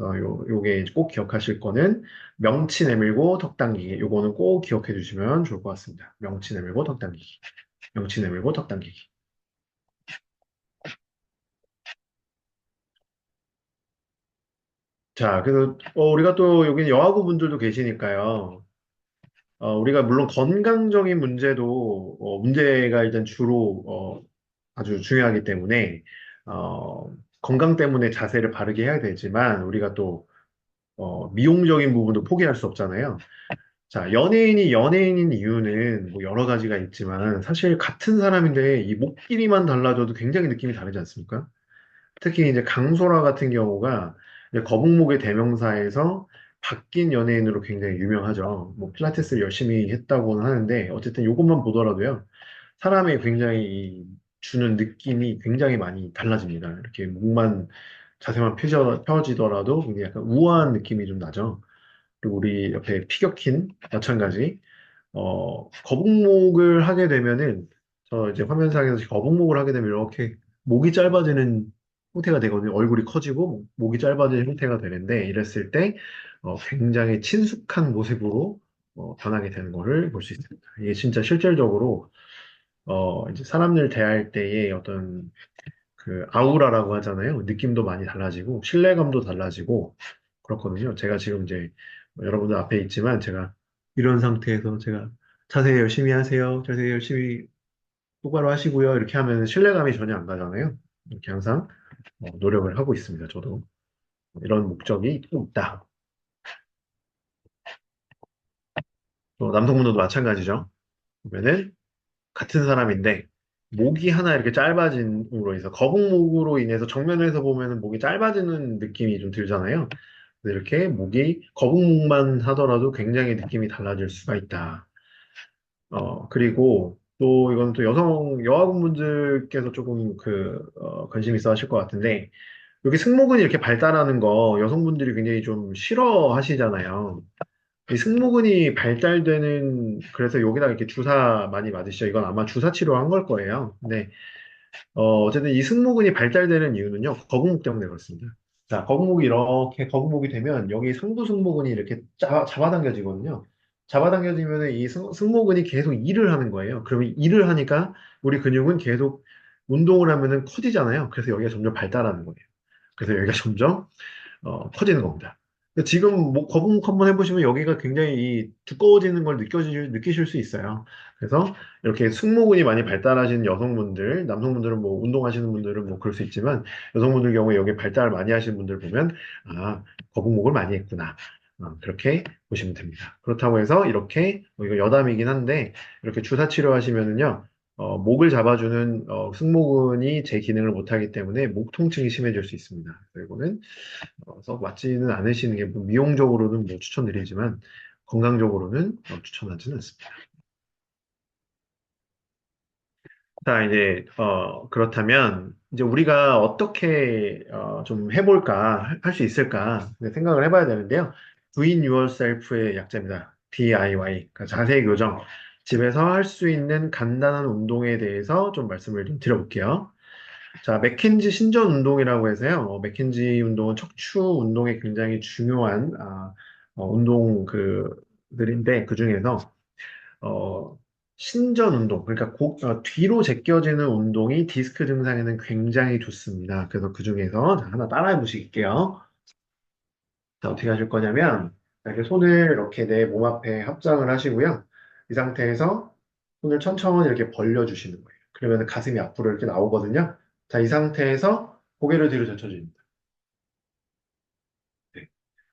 요게 꼭 기억하실 거는 명치 내밀고 턱 당기기. 요거는 꼭 기억해 주시면 좋을 것 같습니다. 명치 내밀고 턱 당기기. 명치 내밀고 턱 당기기. 자, 그래서 우리가 또 여기 여아구 분들도 계시니까요. 우리가 물론 건강적인 문제도 문제가 일단 주로 아주 중요하기 때문에 건강 때문에 자세를 바르게 해야 되지만 우리가 또 미용적인 부분도 포기할 수 없잖아요. 자, 연예인이 연예인인 이유는 뭐 여러 가지가 있지만 사실 같은 사람인데 이 목 길이만 달라져도 굉장히 느낌이 다르지 않습니까? 특히 이제 강소라 같은 경우가 이제 거북목의 대명사에서 바뀐 연예인으로 굉장히 유명하죠. 뭐 필라테스를 열심히 했다고는 하는데 어쨌든 이것만 보더라도요. 사람이 굉장히 주는 느낌이 굉장히 많이 달라집니다. 이렇게 목만 자세만 펴지더라도 굉장히 약간 우아한 느낌이 좀 나죠. 그리고 우리 옆에 피겨킨 마찬가지. 거북목을 하게 되면은, 저 이제 화면상에서 거북목을 하게 되면 이렇게 목이 짧아지는 형태가 되거든요. 얼굴이 커지고 목이 짧아지는 형태가 되는데, 이랬을 때, 굉장히 친숙한 모습으로 변하게 되는 거를 볼 수 있습니다. 이게 진짜 실질적으로, 이제 사람들 대할 때의 어떤 그 아우라라고 하잖아요. 느낌도 많이 달라지고, 신뢰감도 달라지고, 그렇거든요. 제가 지금 이제 여러분들 앞에 있지만, 제가 이런 상태에서 제가 자세 열심히 하세요. 자세 열심히 똑바로 하시고요. 이렇게 하면 신뢰감이 전혀 안 가잖아요. 이렇게 항상 노력을 하고 있습니다. 저도 이런 목적이 또 있다. 또 남성분들도 마찬가지죠. 보면은 같은 사람인데 목이 하나 이렇게 짧아짐으로 해서 거북목으로 인해서 정면에서 보면은 목이 짧아지는 느낌이 좀 들잖아요. 그래서 이렇게 목이 거북목만 하더라도 굉장히 느낌이 달라질 수가 있다. 그리고 또 이건 또 여아분들께서 조금 관심 있어 하실 것 같은데, 여기 승모근이 이렇게 발달하는 거 여성분들이 굉장히 좀 싫어하시잖아요. 이 승모근이 발달되는, 그래서 여기다 이렇게 주사 많이 맞으시죠. 이건 아마 주사 치료한 걸 거예요. 근데 어쨌든 이 승모근이 발달되는 이유는요, 거북목 때문에 그렇습니다. 자, 거북목이 이렇게 거북목이 되면 여기 상부 승모근이 이렇게 잡아당겨지거든요. 잡아당겨지면 이 승모근이 계속 일을 하는 거예요. 그러면 일을 하니까 우리 근육은 계속 운동을 하면은 커지잖아요. 그래서 여기가 점점 발달하는 거예요. 그래서 여기가 점점 커지는 겁니다. 근데 지금 뭐 거북목 한번 해보시면 여기가 굉장히 이 두꺼워지는 걸 느끼실 수 있어요. 그래서 이렇게 승모근이 많이 발달하신 여성분들, 남성분들은 뭐 운동하시는 분들은 뭐 그럴 수 있지만 여성분들 경우에 여기 발달 많이 하시는 분들 보면 아, 거북목을 많이 했구나. 그렇게 보시면 됩니다. 그렇다고 해서 이렇게 이거 여담이긴 한데 이렇게 주사 치료하시면은요. 목을 잡아주는 승모근이 제 기능을 못하기 때문에 목 통증이 심해질 수 있습니다. 그래서 이거는 썩 맞지는 않으시는 게뭐 미용적으로는 뭐 추천드리지만 건강적으로는 추천하지는 않습니다. 자, 이제 그렇다면 이제 우리가 어떻게 좀 해볼까 할 수 있을까 생각을 해봐야 되는데요. Do it yourself의 약자입니다. DIY, 그러니까 자세 교정. 집에서 할 수 있는 간단한 운동에 대해서 좀 말씀을 좀 드려볼게요. 자, 맥켄지 신전 운동이라고 해서요. 맥켄지 운동은 척추 운동에 굉장히 중요한 운동 그들인데 그 중에서 어, 신전 운동, 그러니까 뒤로 제껴지는 운동이 디스크 증상에는 굉장히 좋습니다. 그래서 그 중에서 하나 따라해 보실게요. 자, 어떻게 하실 거냐면 이렇게 손을 이렇게 내 몸 앞에 합장을 하시고요. 이 상태에서 손을 천천히 이렇게 벌려주시는 거예요. 그러면 가슴이 앞으로 이렇게 나오거든요. 자, 이 상태에서 고개를 뒤로 젖혀줍니다. 네.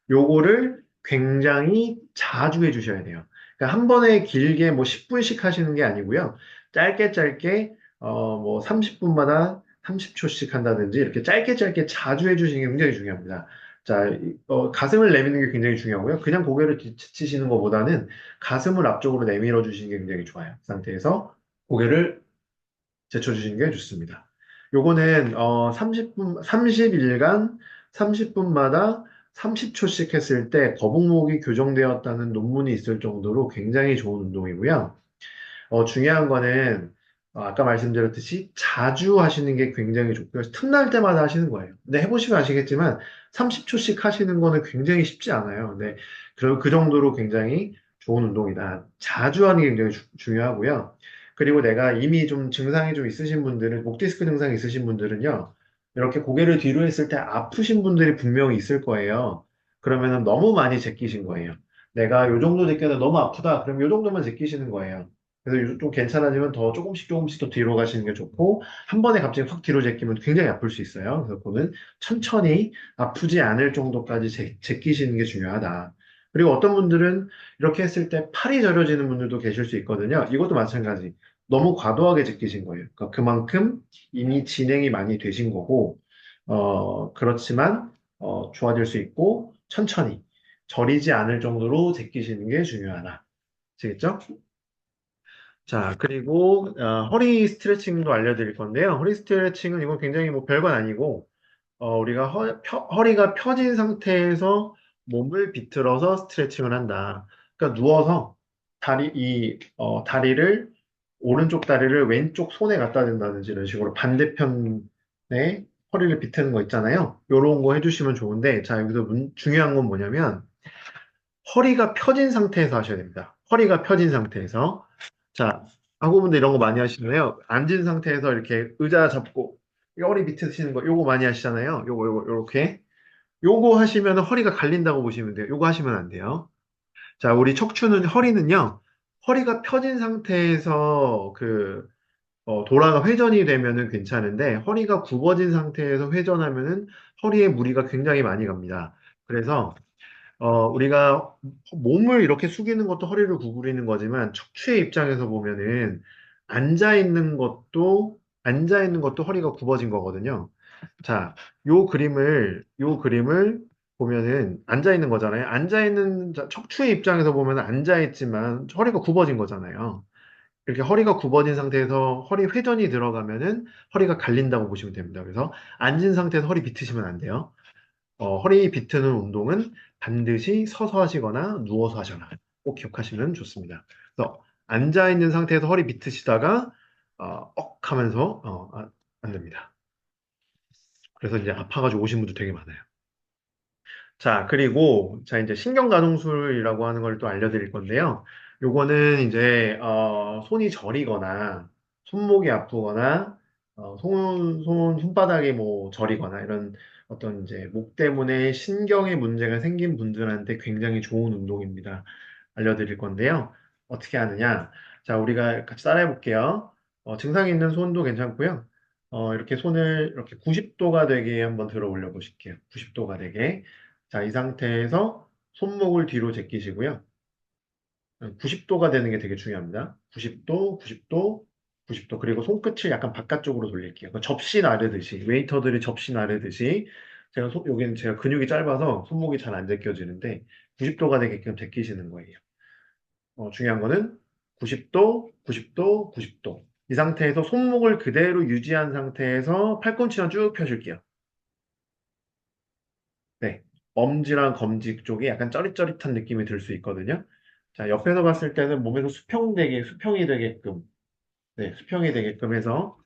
요거를 굉장히 자주 해주셔야 돼요. 그러니까 한 번에 길게 뭐 10분씩 하시는 게 아니고요. 짧게 짧게 뭐 30분마다 30초씩 한다든지 이렇게 짧게 짧게 자주 해주시는 게 굉장히 중요합니다. 자, 가슴을 내미는 게 굉장히 중요하고요. 그냥 고개를 뒤치시는 것보다는 가슴을 앞쪽으로 내밀어 주시는 게 굉장히 좋아요. 그 상태에서 고개를 제쳐주시는 게 좋습니다. 요거는 30일간 30분마다 30초씩 했을 때 거북목이 교정되었다는 논문이 있을 정도로 굉장히 좋은 운동이고요. 중요한 거는 아까 말씀드렸듯이 자주 하시는 게 굉장히 좋고요. 틈날 때마다 하시는 거예요. 근데 해보시면 아시겠지만 30초씩 하시는 거는 굉장히 쉽지 않아요. 근데 그 정도로 굉장히 좋은 운동이다. 자주 하는 게 굉장히 중요하고요. 그리고 내가 이미 좀 증상이 좀 있으신 분들은, 목 디스크 증상이 있으신 분들은요, 이렇게 고개를 뒤로 했을 때 아프신 분들이 분명히 있을 거예요. 그러면은 너무 많이 제끼신 거예요. 내가 요 정도 제껴도 너무 아프다. 그럼 요 정도만 제끼시는 거예요. 그래서 좀 괜찮아지면 더 조금씩 조금씩 더 뒤로 가시는 게 좋고, 한 번에 갑자기 확 뒤로 제끼면 굉장히 아플 수 있어요. 그래서 그거는 천천히 아프지 않을 정도까지 제끼시는 게 중요하다. 그리고 어떤 분들은 이렇게 했을 때 팔이 저려지는 분들도 계실 수 있거든요. 이것도 마찬가지. 너무 과도하게 제끼신 거예요. 그러니까 그만큼 이미 진행이 많이 되신 거고, 그렇지만, 좋아질 수 있고, 천천히 저리지 않을 정도로 제끼시는 게 중요하다. 아시겠죠? 자, 그리고 허리 스트레칭도 알려드릴 건데요. 허리 스트레칭은 이건 굉장히 뭐 별건 아니고 우리가 허리가 펴진 상태에서 몸을 비틀어서 스트레칭을 한다. 그러니까 누워서 다리를 오른쪽 다리를 왼쪽 손에 갖다 댄다든지 이런 식으로 반대편에 허리를 비트는 거 있잖아요. 요런 거 해주시면 좋은데 자, 여기서 중요한 건 뭐냐면 허리가 펴진 상태에서 하셔야 됩니다. 허리가 펴진 상태에서. 자, 학우분들 이런 거 많이 하시잖아요. 앉은 상태에서 이렇게 의자 잡고 허리 밑에 쓰시는 거 요거 많이 하시잖아요. 요거 요렇게. 요거 하시면 허리가 갈린다고 보시면 돼요. 요거 하시면 안 돼요. 자, 우리 허리는요. 허리가 펴진 상태에서 돌아가 회전이 되면은 괜찮은데 허리가 굽어진 상태에서 회전하면은 허리에 무리가 굉장히 많이 갑니다. 그래서 우리가 몸을 이렇게 숙이는 것도 허리를 구부리는 거지만 척추의 입장에서 보면은 앉아 있는 것도 허리가 굽어진 거거든요. 자, 요 그림을 보면은 앉아 있는 거잖아요. 척추의 입장에서 보면 앉아 있지만 허리가 굽어진 거잖아요. 이렇게 허리가 굽어진 상태에서 허리 회전이 들어가면은 허리가 갈린다고 보시면 됩니다. 그래서 앉은 상태에서 허리 비트시면 안 돼요. 허리 비트는 운동은 반드시 서서 하시거나 누워서 하셔라. 꼭 기억하시면 좋습니다. 그래서 앉아 있는 상태에서 허리 비트시다가 하면서 안 됩니다. 그래서 이제 아파가지고 오신 분도 되게 많아요. 자, 그리고 자 이제 신경가동술이라고 하는 걸 또 알려드릴 건데요. 요거는 이제 손이 저리거나 손목이 아프거나 손바닥이 뭐 저리거나 이런 어떤 이제 목 때문에 신경에 문제가 생긴 분들한테 굉장히 좋은 운동입니다. 알려드릴 건데요. 어떻게 하느냐? 자, 우리가 같이 따라해 볼게요. 증상이 있는 손도 괜찮고요. 이렇게 손을 이렇게 90도가 되게 한번 들어 올려 보실게요. 90도가 되게. 자, 이 상태에서 손목을 뒤로 제끼시고요. 90도가 되는 게 되게 중요합니다. 90도, 90도, 90도. 그리고 손끝을 약간 바깥쪽으로 돌릴게요. 접시 나르듯이, 웨이터들이 접시 나르듯이, 여기는 제가 근육이 짧아서 손목이 잘 안 제껴지는데, 90도가 되게끔 제끼시는 거예요. 중요한 거는 90도, 90도, 90도. 이 상태에서 손목을 그대로 유지한 상태에서 팔꿈치만 쭉 펴줄게요. 네. 엄지랑 검지 쪽에 약간 쩌릿쩌릿한 느낌이 들 수 있거든요. 자, 옆에서 봤을 때는 몸에서 수평이 되게끔, 네, 수평이 되게끔 해서,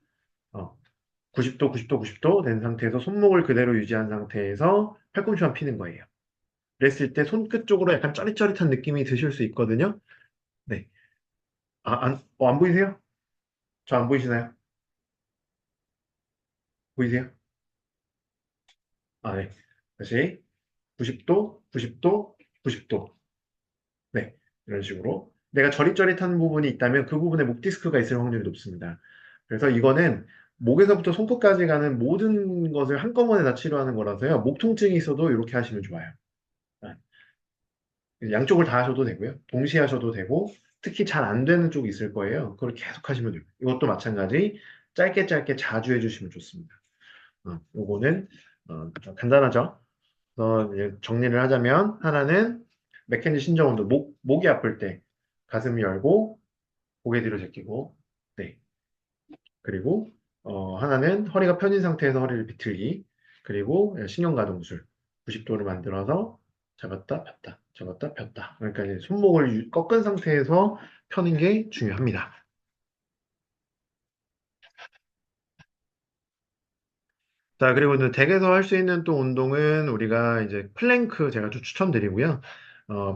90도, 90도, 90도 된 상태에서 손목을 그대로 유지한 상태에서 팔꿈치만 피는 거예요. 그랬을 때 손끝 쪽으로 약간 쩌릿쩌릿한 느낌이 드실 수 있거든요. 네. 안 보이세요? 저 안 보이시나요? 보이세요? 네. 다시 90도, 90도, 90도. 네, 이런 식으로. 내가 저릿저릿한 부분이 있다면 그 부분에 목 디스크가 있을 확률이 높습니다. 그래서 이거는 목에서부터 손끝까지 가는 모든 것을 한꺼번에 다 치료하는 거라서요. 목 통증이 있어도 이렇게 하시면 좋아요. 네, 양쪽을 다 하셔도 되고요. 동시에 하셔도 되고, 특히 잘 안 되는 쪽이 있을 거예요. 그걸 계속 하시면 돼요. 이것도 마찬가지. 짧게 짧게 자주 해주시면 좋습니다. 요거는 좀 간단하죠. 그래서 이제 정리를 하자면 하나는 맥켄지 신정 운동, 목이 아플 때 가슴 열고 고개 뒤로 제끼고, 네. 그리고 하나는 허리가 펴진 상태에서 허리를 비틀기, 그리고 신경가동술. 90도를 만들어서 잡았다 폈다 잡았다 폈다. 그러니까 이제 손목을 꺾은 상태에서 펴는 게 중요합니다. 자, 그리고 이제 댁에서 할 수 있는 또 운동은 우리가 이제 플랭크 제가 좀 추천드리고요.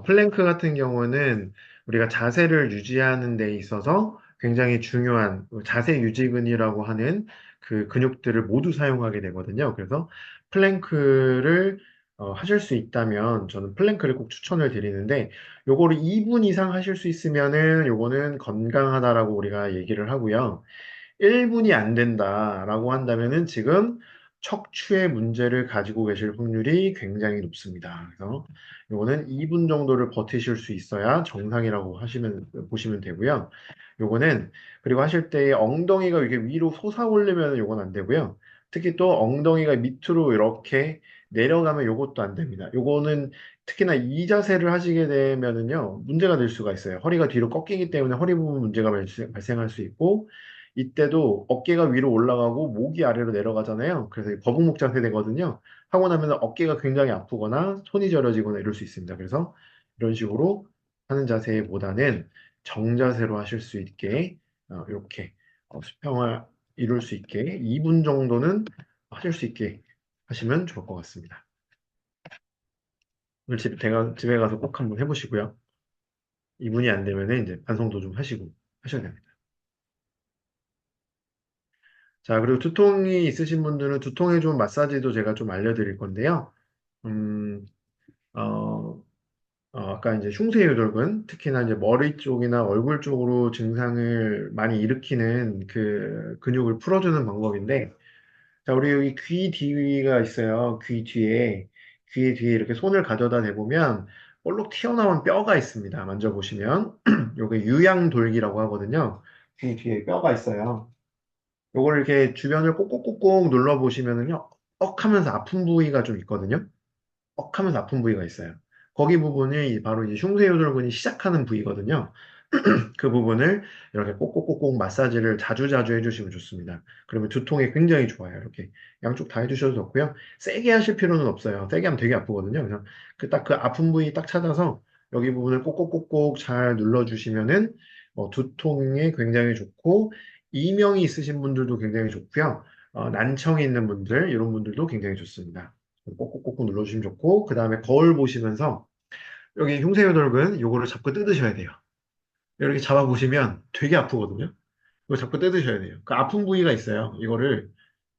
플랭크 같은 경우는 우리가 자세를 유지하는 데 있어서 굉장히 중요한 자세 유지근이라고 하는 그 근육들을 모두 사용하게 되거든요. 그래서 플랭크를 하실 수 있다면 저는 플랭크를 꼭 추천을 드리는데 요거를 2분 이상 하실 수 있으면은 요거는 건강하다라고 우리가 얘기를 하고요. 1분이 안 된다라고 한다면은 지금 척추의 문제를 가지고 계실 확률이 굉장히 높습니다. 그래서 요거는 2분 정도를 버티실 수 있어야 정상이라고 보시면 되고요. 요거는, 그리고 하실 때 엉덩이가 이렇게 위로 솟아오르면 요건 안 되고요. 특히 또 엉덩이가 밑으로 이렇게 내려가면 요것도 안 됩니다. 요거는 특히나 이 자세를 하시게 되면은요, 문제가 될 수가 있어요. 허리가 뒤로 꺾이기 때문에 허리 부분 문제가 발생할 수 있고, 이때도 어깨가 위로 올라가고 목이 아래로 내려가잖아요. 그래서 거북목 자세 되거든요. 하고 나면 어깨가 굉장히 아프거나 손이 저려지거나 이럴 수 있습니다. 그래서 이런 식으로 하는 자세보다는 정자세로 하실 수 있게 이렇게 수평을 이룰 수 있게 2분 정도는 하실 수 있게 하시면 좋을 것 같습니다. 오늘 집에 가서 꼭 한번 해보시고요. 2분이 안 되면 이제 반성도 좀 하시고 하셔야 됩니다. 자, 그리고 두통이 있으신 분들은 두통에 좋은 마사지도 제가 좀 알려드릴 건데요. 음, 어, 아까 이제 흉쇄유돌근, 특히나 이제 머리 쪽이나 얼굴 쪽으로 증상을 많이 일으키는 그 근육을 풀어주는 방법인데, 자, 우리 여기 귀 뒤가 있어요. 귀 뒤에 이렇게 손을 가져다 대보면 볼록 튀어나온 뼈가 있습니다. 만져보시면. 요게 유양돌기라고 하거든요. 귀 뒤에 뼈가 있어요. 요걸 이렇게 주변을 꼭꼭꼭꼭 눌러보시면은요, 억 하면서 아픈 부위가 좀 있거든요. 억 하면서 아픈 부위가 있어요. 거기 부분이 바로 이제 흉쇄유돌근이 시작하는 부위거든요. 그 부분을 이렇게 꼭꼭꼭꼭 마사지를 자주자주 해주시면 좋습니다. 그러면 두통에 굉장히 좋아요. 이렇게 양쪽 다 해주셔도 좋고요. 세게 하실 필요는 없어요. 세게 하면 되게 아프거든요. 그래서 그 아픈 부위 딱 찾아서 여기 부분을 꼭꼭꼭꼭 잘 눌러주시면은 두통에 굉장히 좋고 이명이 있으신 분들도 굉장히 좋고요. 난청이 있는 분들 이런 분들도 굉장히 좋습니다. 꼭꼭꼭꼭 눌러주시면 좋고 그 다음에 거울 보시면서 여기 흉쇄유돌근 요거를 잡고 뜯으셔야 돼요. 이렇게 잡아보시면 되게 아프거든요. 이거 잡고 뜯으셔야 돼요. 그 아픈 부위가 있어요. 이거를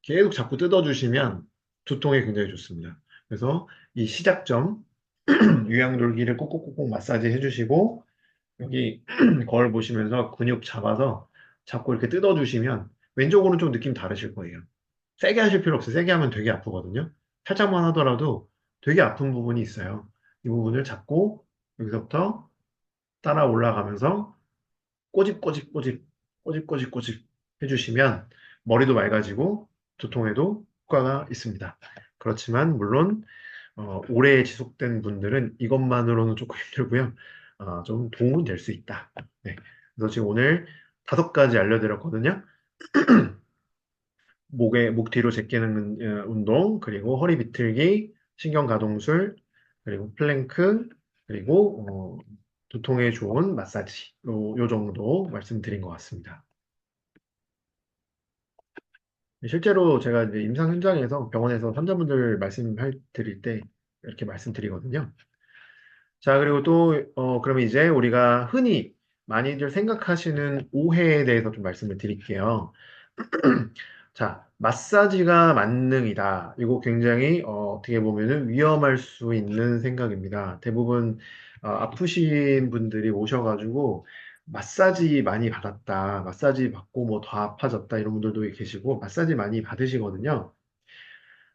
계속 잡고 뜯어주시면 두통에 굉장히 좋습니다. 그래서 이 시작점, 유양돌기를 꼭꼭꼭꼭 마사지 해주시고, 여기 거울 보시면서 근육 잡아서 잡고 이렇게 뜯어주시면 왼쪽 오른쪽 느낌 다르실 거예요. 세게 하실 필요 없어요. 세게 하면 되게 아프거든요. 살짝만 하더라도 되게 아픈 부분이 있어요. 이 부분을 잡고 여기서부터 따라 올라가면서 꼬집꼬집꼬집, 꼬집꼬집꼬집 해주시면 머리도 맑아지고 두통에도 효과가 있습니다. 그렇지만 물론 오래 지속된 분들은 이것만으로는 조금 힘들고요. 좀 도움은 될 수 있다. 네. 그래서 지금 오늘 5가지 알려드렸거든요. 목 뒤로 제끼는 운동, 그리고 허리 비틀기, 신경가동술, 그리고 플랭크, 그리고 두통에 좋은 마사지. 요 정도 말씀드린 것 같습니다. 실제로 제가 이제 임상 현장에서 병원에서 환자분들 드릴 때 이렇게 말씀드리거든요. 자, 그리고 또, 그러면 이제 우리가 흔히 많이들 생각하시는 오해에 대해서 좀 말씀을 드릴게요. 자, 마사지가 만능이다. 이거 굉장히 어떻게 보면은 위험할 수 있는 생각입니다. 대부분 아프신 분들이 오셔가지고 마사지 많이 받았다. 마사지 받고 뭐 더 아파졌다. 이런 분들도 계시고 마사지 많이 받으시거든요.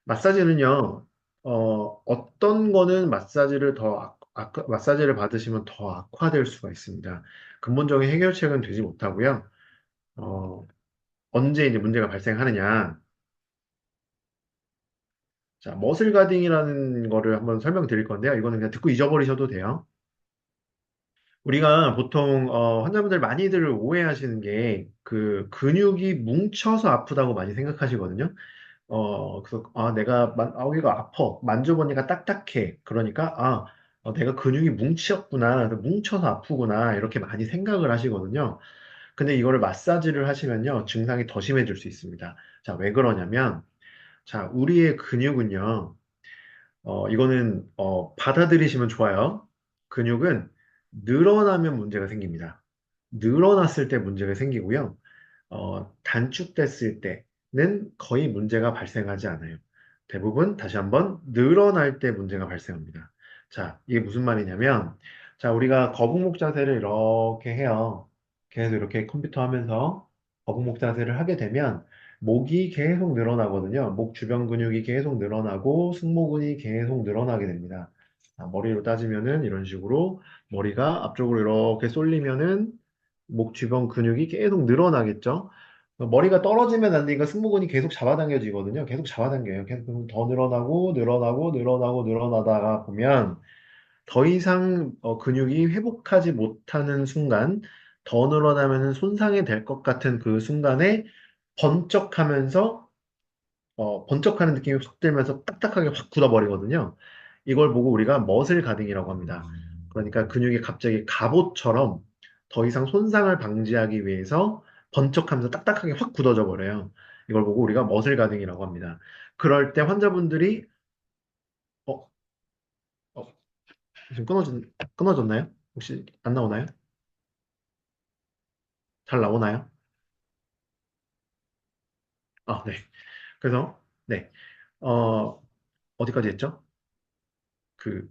마사지는요, 어떤 거는 마사지를 받으시면 더 악화될 수가 있습니다. 근본적인 해결책은 되지 못하고요. 어, 언제 이제 문제가 발생하느냐. 자, 머슬 가딩이라는 거를 한번 설명드릴 건데요. 이거는 그냥 듣고 잊어버리셔도 돼요. 우리가 보통 환자분들 많이들 오해하시는 게 그 근육이 뭉쳐서 아프다고 많이 생각하시거든요. 그래서, 여기가 아파. 만져보니까 딱딱해. 그러니까, 내가 근육이 뭉치였구나. 뭉쳐서 아프구나. 이렇게 많이 생각을 하시거든요. 근데 이거를 마사지를 하시면요, 증상이 더 심해질 수 있습니다. 자, 왜 그러냐면, 자, 우리의 근육은요, 이거는, 받아들이시면 좋아요. 근육은 늘어나면 문제가 생깁니다. 늘어났을 때 문제가 생기고요. 단축됐을 때는 거의 문제가 발생하지 않아요. 대부분 다시 한번 늘어날 때 문제가 발생합니다. 자, 이게 무슨 말이냐면, 자, 우리가 거북목 자세를 이렇게 해요. 계속 이렇게 컴퓨터 하면서 거북목 자세를 하게 되면 목이 계속 늘어나거든요. 목 주변 근육이 계속 늘어나고 승모근이 계속 늘어나게 됩니다. 머리로 따지면은 이런 식으로 머리가 앞쪽으로 이렇게 쏠리면은 목 주변 근육이 계속 늘어나겠죠. 머리가 떨어지면 안 되니까 승모근이 계속 잡아당겨지거든요. 계속 잡아당겨요. 계속 더 늘어나고 늘어나고 늘어나고 늘어나다가 보면 더 이상 근육이 회복하지 못하는 순간, 더 늘어나면 손상이 될 것 같은 그 순간에 번쩍하면서 번쩍하는 느낌이 확 들면서 딱딱하게 확 굳어버리거든요. 이걸 보고 우리가 머슬 가딩이라고 합니다. 그러니까 근육이 갑자기 갑옷처럼 더 이상 손상을 방지하기 위해서 번쩍하면서 딱딱하게 확 굳어져 버려요. 이걸 보고 우리가 머슬 가딩이라고 합니다. 그럴 때 환자분들이 어, 어, 지금 끊어졌나요? 혹시 안 나오나요? 잘 나오나요? 네. 그래서 네. 어, 어디까지 했죠? 그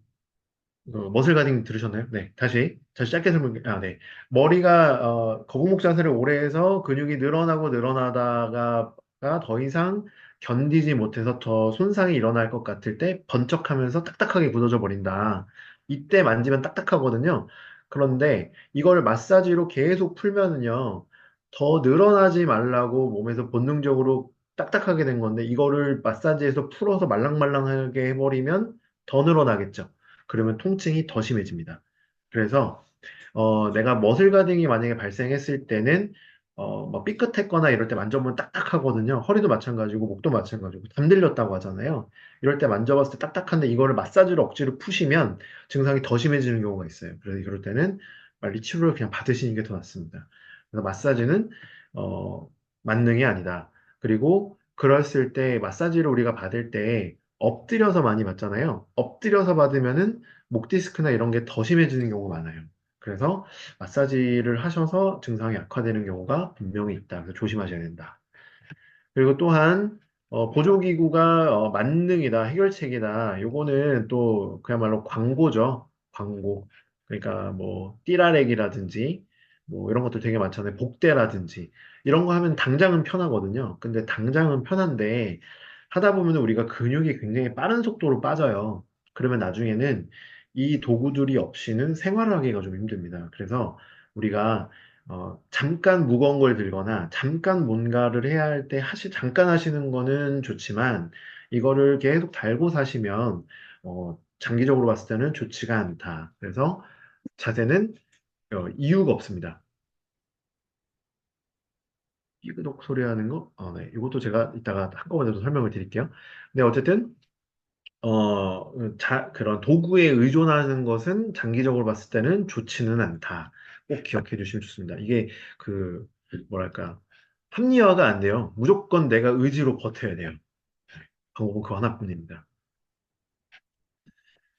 머슬 가딩 들으셨나요? 네, 다시 짧게 네. 머리가, 거북목 자세를 오래 해서 근육이 늘어나고 늘어나다가 더 이상 견디지 못해서 더 손상이 일어날 것 같을 때 번쩍하면서 딱딱하게 굳어져 버린다. 이때 만지면 딱딱하거든요. 그런데 이걸 마사지로 계속 풀면은요, 더 늘어나지 말라고 몸에서 본능적으로 딱딱하게 된 건데, 이거를 마사지에서 풀어서 말랑말랑하게 해버리면 더 늘어나겠죠. 그러면 통증이 더 심해집니다. 그래서 내가 머슬 가딩이 만약에 발생했을 때는 뭐 삐끗했거나 이럴 때 만져보면 딱딱하거든요. 허리도 마찬가지고 목도 마찬가지고 잠들렸다고 하잖아요. 이럴 때 만져봤을 때 딱딱한데 이거를 마사지로 억지로 푸시면 증상이 더 심해지는 경우가 있어요. 그래서 이럴 때는 빨리 치료를 그냥 받으시는 게 더 낫습니다. 그래서 마사지는 만능이 아니다. 그리고 그랬을 때 마사지를 우리가 받을 때 엎드려서 많이 받잖아요. 엎드려서 받으면은 목 디스크나 이런 게 더 심해지는 경우가 많아요. 그래서 마사지를 하셔서 증상이 악화되는 경우가 분명히 있다. 그래서 조심하셔야 된다. 그리고 또한 보조기구가 만능이다, 해결책이다. 요거는 또 그야말로 광고죠. 광고. 그러니까 뭐 띠라렉이라든지 뭐 이런 것도 되게 많잖아요. 복대라든지 이런 거 하면 당장은 편하거든요. 근데 당장은 편한데 하다 보면 우리가 근육이 굉장히 빠른 속도로 빠져요. 그러면 나중에는 이 도구들이 없이는 생활하기가 좀 힘듭니다. 그래서 우리가 잠깐 무거운 걸 들거나 잠깐 뭔가를 해야 할 때 잠깐 하시는 거는 좋지만 이거를 계속 달고 사시면 장기적으로 봤을 때는 좋지가 않다. 그래서 자세는 이유가 없습니다. 삐그덕 소리 하는 거? 네. 이것도 제가 이따가 한꺼번에 좀 설명을 드릴게요. 근데 어쨌든 그런 도구에 의존하는 것은 장기적으로 봤을 때는 좋지는 않다. 꼭 기억해 주시면 좋습니다. 이게 그, 뭐랄까, 합리화가 안 돼요. 무조건 내가 의지로 버텨야 돼요. 방법은 그거 하나뿐입니다.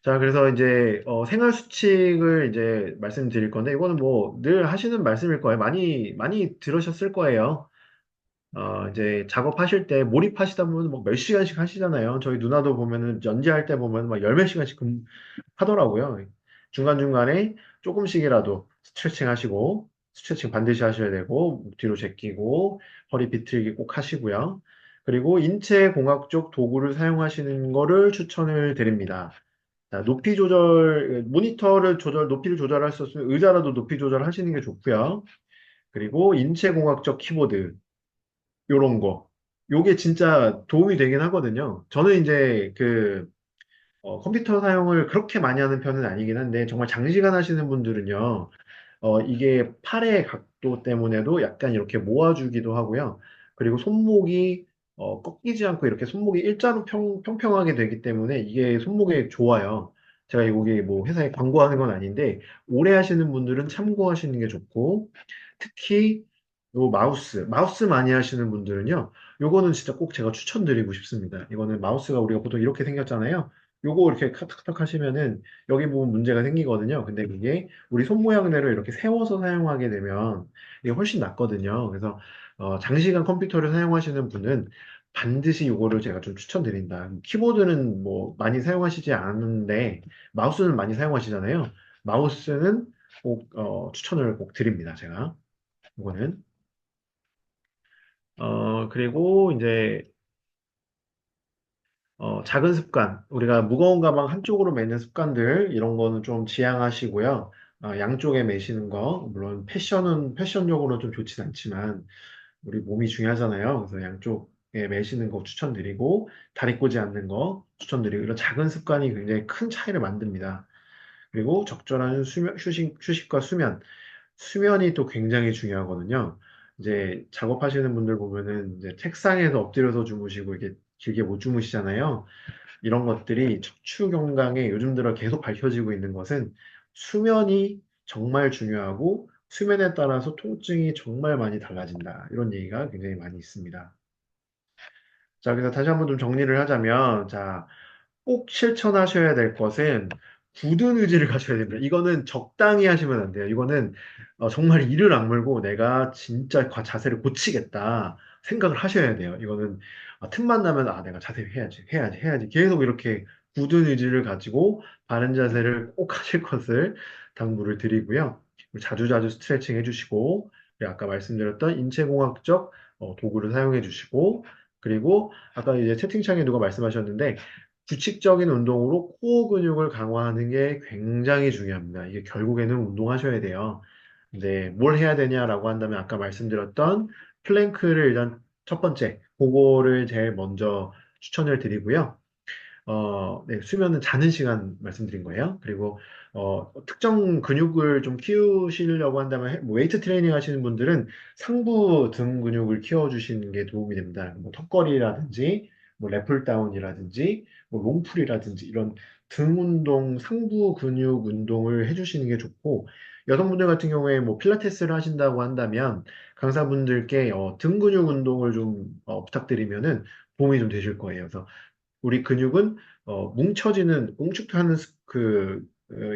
자, 그래서 이제, 생활 수칙을 이제 말씀드릴 건데, 이거는 뭐 늘 하시는 말씀일 거예요. 많이 들으셨을 거예요. 이제 작업하실 때 몰입하시다 보면 뭐 몇 시간씩 하시잖아요. 저희 누나도 보면은 연지할 때 보면 막 열 몇 시간씩 하더라고요. 중간중간에 조금씩이라도 스트레칭 하시고, 스트레칭 반드시 하셔야 되고, 목 뒤로 제끼고, 허리 비틀기 꼭 하시고요. 그리고 인체공학 적 도구를 사용하시는 거를 추천을 드립니다. 자, 모니터를 높이를 조절할 수 없으면 의자라도 높이 조절하시는 게 좋고요. 그리고 인체공학적 키보드, 요런 거. 요게 진짜 도움이 되긴 하거든요. 저는 이제 컴퓨터 사용을 그렇게 많이 하는 편은 아니긴 한데, 정말 장시간 하시는 분들은요, 이게 팔의 각도 때문에도 약간 이렇게 모아주기도 하고요. 그리고 손목이 꺾이지 않고 이렇게 손목이 일자로 평평하게 되기 때문에 이게 손목에 좋아요. 제가 여기 뭐 회사에 광고하는 건 아닌데, 오래 하시는 분들은 참고하시는 게 좋고, 특히 요 마우스 많이 하시는 분들은요, 요거는 진짜 꼭 제가 추천드리고 싶습니다. 이거는 마우스가 우리가 보통 이렇게 생겼잖아요. 요거 이렇게 카탁카탁 하시면은 여기 부분 문제가 생기거든요. 근데 이게 우리 손 모양대로 이렇게 세워서 사용하게 되면 이게 훨씬 낫거든요. 그래서 장시간 컴퓨터를 사용하시는 분은 반드시 요거를 제가 좀 추천드린다. 키보드는 뭐 많이 사용하시지 않는데 마우스는 많이 사용하시잖아요. 마우스는 꼭 추천을 꼭 드립니다. 제가 이거는 그리고 이제 작은 습관, 우리가 무거운 가방 한쪽으로 매는 습관들, 이런 거는 좀 지양하시고요. 양쪽에 매시는 거, 물론 패션적으로 좀 좋진 않지만, 우리 몸이 중요하잖아요. 그래서 양쪽에 매시는 거 추천드리고, 다리 꼬지 않는 거 추천드리고, 이런 작은 습관이 굉장히 큰 차이를 만듭니다. 그리고 적절한 휴식과 수면. 수면이 또 굉장히 중요하거든요. 이제 작업하시는 분들 보면은 이제 책상에서 엎드려서 주무시고 이게 길게 못 주무시잖아요. 이런 것들이 척추 건강에 요즘 들어 계속 밝혀지고 있는 것은 수면이 정말 중요하고 수면에 따라서 통증이 정말 많이 달라진다. 이런 얘기가 굉장히 많이 있습니다. 자, 그래서 다시 한번 좀 정리를 하자면, 자, 꼭 실천하셔야 될 것은 굳은 의지를 가져야 됩니다. 이거는 적당히 하시면 안 돼요. 이거는 정말 이를 악물고 내가 진짜 자세를 고치겠다 생각을 하셔야 돼요. 이거는 틈만 나면 내가 자세 해야지 계속 이렇게 굳은 의지를 가지고 바른 자세를 꼭 하실 것을 당부를 드리고요. 그리고 자주자주 스트레칭 해주시고 그리고 아까 말씀드렸던 인체공학적 도구를 사용해 주시고 그리고 아까 이제 채팅창에 누가 말씀하셨는데 규칙적인 운동으로 코어 근육을 강화하는 게 굉장히 중요합니다. 이게 결국에는 운동하셔야 돼요. 이제 뭘 해야 되냐라고 한다면 아까 말씀드렸던 플랭크를 일단 첫 번째, 그거를 제일 먼저 추천을 드리고요. 네, 수면은 자는 시간 말씀드린 거예요. 그리고 특정 근육을 좀 키우시려고 한다면 뭐 웨이트 트레이닝 하시는 분들은 상부 등 근육을 키워주시는 게 도움이 됩니다. 뭐 턱걸이라든지 뭐 랩풀다운이라든지 뭐 롱풀이라든지 이런 등 운동, 상부 근육 운동을 해주시는 게 좋고 여성분들 같은 경우에 뭐 필라테스를 하신다고 한다면 강사분들께 등 근육 운동을 좀 부탁드리면은 도움이 좀 되실 거예요. 그래서 우리 근육은 뭉쳐지는 뭉축하는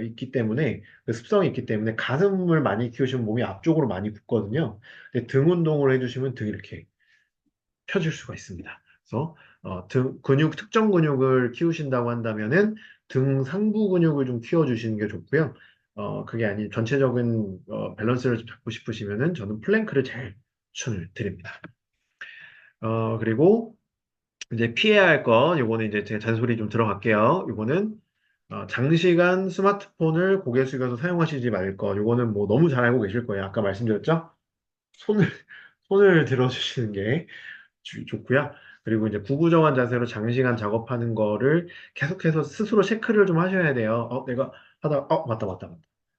있기 때문에 그 습성이 있기 때문에 가슴을 많이 키우시면 몸이 앞쪽으로 많이 붓거든요. 근데 등 운동을 해주시면 등 이렇게 펴줄 수가 있습니다. 그래서 특정 근육을 키우신다고 한다면은 등 상부 근육을 좀 키워주시는 게 좋고요. 그게 아닌 전체적인 밸런스를 좀 잡고 싶으시면은 저는 플랭크를 제일 추천을 드립니다. 그리고 이제 피해야 할 건, 요거는 이제 제 잔소리 좀 들어갈게요. 요거는, 장시간 스마트폰을 고개 숙여서 사용하시지 말 것. 요거는 뭐 너무 잘 알고 계실 거예요. 아까 말씀드렸죠? 손을, 손을 들어주시는 게 좋고요. 그리고 이제 구부정한 자세로 장시간 작업하는 거를 계속해서 스스로 체크를 좀 하셔야 돼요. 내가 하다가, 맞다.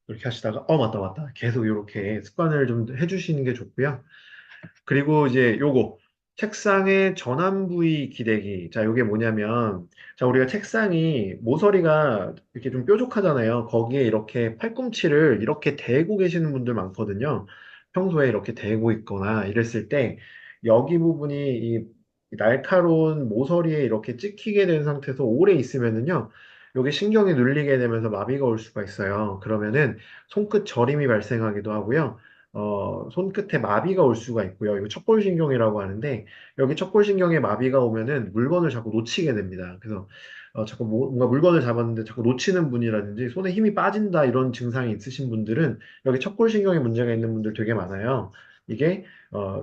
이렇게 하시다가, 맞다. 계속 이렇게 습관을 좀 해주시는 게 좋고요. 그리고 이제 요거 책상의 전환 부위 기대기. 자, 요게 뭐냐면 자, 우리가 책상이 모서리가 이렇게 좀 뾰족하잖아요. 거기에 이렇게 팔꿈치를 이렇게 대고 계시는 분들 많거든요. 평소에 이렇게 대고 있거나 이랬을 때 여기 부분이 이 날카로운 모서리에 이렇게 찍히게 된 상태에서 오래 있으면은요. 요게 신경이 눌리게 되면서 마비가 올 수가 있어요. 그러면은 손끝 저림이 발생하기도 하고요. 손끝에 마비가 올 수가 있고요. 이거 척골신경이라고 하는데, 여기 척골신경에 마비가 오면은 물건을 자꾸 놓치게 됩니다. 그래서, 자꾸 뭔가 물건을 잡았는데 자꾸 놓치는 분이라든지 손에 힘이 빠진다 이런 증상이 있으신 분들은 여기 척골신경에 문제가 있는 분들 되게 많아요. 이게,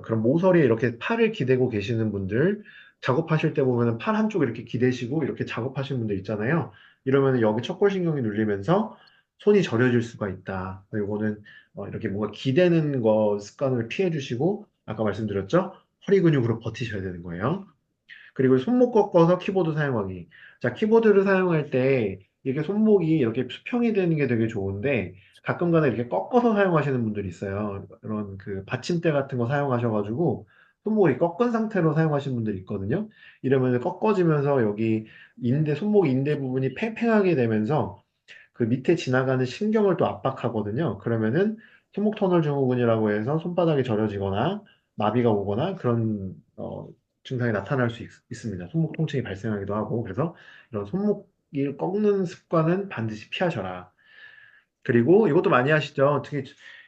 그런 모서리에 이렇게 팔을 기대고 계시는 분들, 작업하실 때 보면은 팔 한쪽 이렇게 기대시고 이렇게 작업하시는 분들 있잖아요. 이러면 여기 척골신경이 눌리면서 손이 저려질 수가 있다. 이거는 이렇게 뭔가 기대는 거 습관을 피해 주시고, 아까 말씀드렸죠? 허리 근육으로 버티셔야 되는 거예요. 그리고 손목 꺾어서 키보드 사용하기. 자, 키보드를 사용할 때 이게 손목이 이렇게 수평이 되는 게 되게 좋은데, 가끔 가다 이렇게 꺾어서 사용하시는 분들이 있어요. 이런 그 받침대 같은 거 사용하셔가지고, 손목을 꺾은 상태로 사용하시는 분들이 있거든요. 이러면 꺾어지면서 여기 손목 인대 부분이 팽팽하게 되면서 그 밑에 지나가는 신경을 또 압박하거든요. 그러면은 손목 터널 증후군이라고 해서 손바닥이 저려지거나 마비가 오거나 그런 증상이 나타날 수 습니다 손목 통증이 발생하기도 하고 그래서 이런 손목을 꺾는 습관은 반드시 피하셔라. 그리고 이것도 많이 하시죠. 특히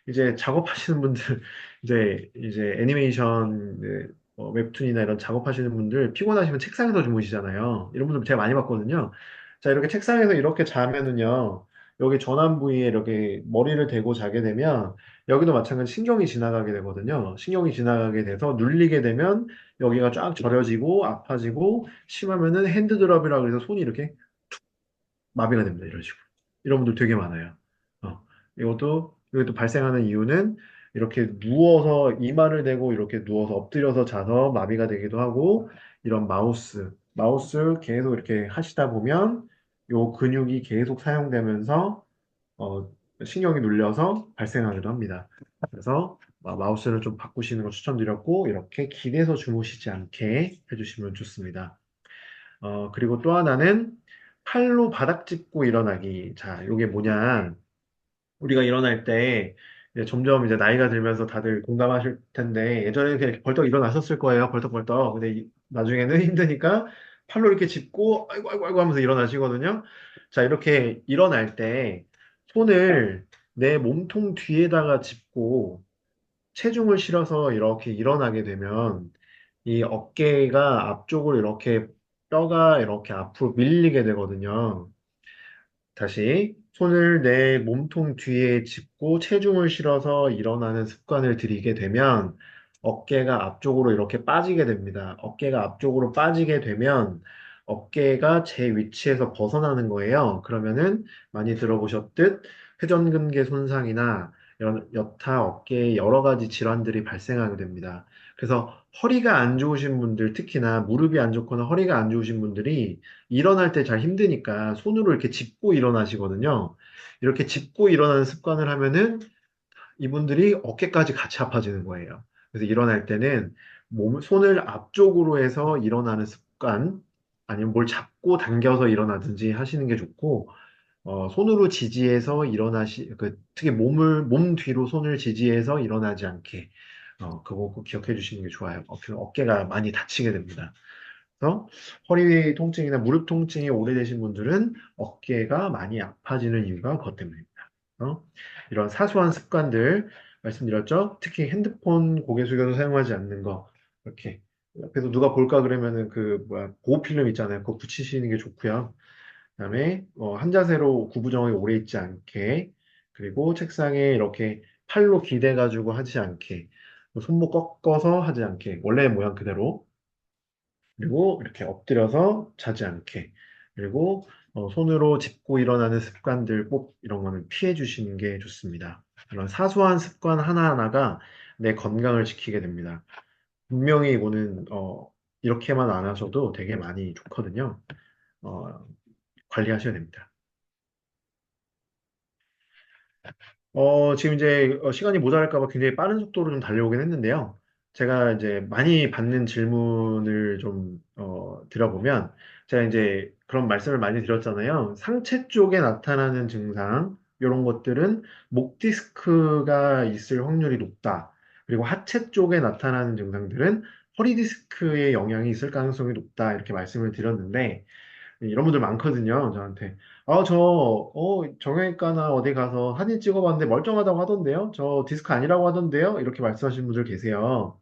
이제 작업하시는 분들, 이제 애니메이션, 웹툰이나 이런 작업하시는 분들 피곤하시면 책상에서 주무시잖아요. 이런 분들 제가 많이 봤거든요. 자, 이렇게 책상에서 이렇게 자면은요, 여기 전완 부위에 이렇게 머리를 대고 자게 되면 여기도 마찬가지 신경이 지나가게 되거든요. 신경이 지나가게 돼서 눌리게 되면 여기가 쫙 저려지고 아파지고 심하면은 핸드드랍이라고 해서 손이 이렇게 마비가 됩니다. 이런 식으로. 이런 분들 되게 많아요. 이것도 발생하는 이유는 이렇게 누워서 이마를 대고 이렇게 누워서 엎드려서 자서 마비가 되기도 하고 이런 마우스 계속 이렇게 하시다 보면 요 근육이 계속 사용되면서 어, 신경이 눌려서 발생하기도 합니다. 그래서 마우스를 좀 바꾸시는 걸 추천드렸고 이렇게 기대서 주무시지 않게 해주시면 좋습니다. 그리고 또 하나는 팔로 바닥 짚고 일어나기. 자, 이게 뭐냐. 우리가 일어날 때 이제 점점 이제 나이가 들면서 다들 공감하실 텐데 예전에는 그냥 이렇게 벌떡 일어나셨을 거예요. 벌떡벌떡. 근데 나중에는 힘드니까 팔로 이렇게 짚고 아이고 아이고 아이고 하면서 일어나시거든요. 자, 이렇게 일어날 때 손을 내 몸통 뒤에다가 짚고 체중을 실어서 이렇게 일어나게 되면 이 어깨가 앞쪽으로 이렇게 뼈가 이렇게 앞으로 밀리게 되거든요. 다시 손을 내 몸통 뒤에 짚고 체중을 실어서 일어나는 습관을 들이게 되면 어깨가 앞쪽으로 이렇게 빠지게 됩니다. 어깨가 앞쪽으로 빠지게 되면 어깨가 제 위치에서 벗어나는 거예요. 그러면은 많이 들어보셨듯 회전근개 손상이나 여타 어깨에 여러 가지 질환들이 발생하게 됩니다. 그래서 허리가 안 좋으신 분들, 특히나 무릎이 안 좋거나 허리가 안 좋으신 분들이 일어날 때 잘 힘드니까 손으로 이렇게 짚고 일어나시거든요. 이렇게 짚고 일어나는 습관을 하면은 이분들이 어깨까지 같이 아파지는 거예요. 그래서 일어날 때는 손을 앞쪽으로 해서 일어나는 습관, 아니면 뭘 잡고 당겨서 일어나든지 하시는 게 좋고, 손으로 지지해서 특히 몸 뒤로 손을 지지해서 일어나지 않게, 그거 꼭 기억해 주시는 게 좋아요. 어깨가 많이 다치게 됩니다. 그래서 허리 통증이나 무릎 통증이 오래되신 분들은 어깨가 많이 아파지는 이유가 그것 때문입니다. 이런 사소한 습관들 말씀드렸죠? 특히 핸드폰 고개 숙여서 사용하지 않는 거 이렇게 옆에서 누가 볼까 그러면은 그 뭐야 보호 필름 있잖아요. 그거 붙이시는 게 좋고요. 그다음에 한 자세로 구부정하게 오래 있지 않게 그리고 책상에 이렇게 팔로 기대 가지고 하지 않게 손목 꺾어서 하지 않게 원래 모양 그대로 그리고 이렇게 엎드려서 자지 않게. 그리고 손으로 짚고 일어나는 습관들 꼭 이런 거는 피해 주시는 게 좋습니다. 이런 사소한 습관 하나하나가 내 건강을 지키게 됩니다. 분명히 이거는 이렇게만 안 하셔도 되게 많이 좋거든요. 어, 관리하셔야 됩니다. 지금 이제 시간이 모자랄까 봐 굉장히 빠른 속도로 좀 달려오긴 했는데요. 제가 이제 많이 받는 질문을 좀 드려보면 제가 이제 그런 말씀을 많이 드렸잖아요. 상체 쪽에 나타나는 증상 이런 것들은 목 디스크가 있을 확률이 높다. 그리고 하체 쪽에 나타나는 증상들은 허리 디스크의 영향이 있을 가능성이 높다. 이렇게 말씀을 드렸는데 이런 분들 많거든요, 저한테. 정형외과나 어디 가서 사진 찍어봤는데 멀쩡하다고 하던데요? 저 디스크 아니라고 하던데요? 이렇게 말씀하시는 분들 계세요.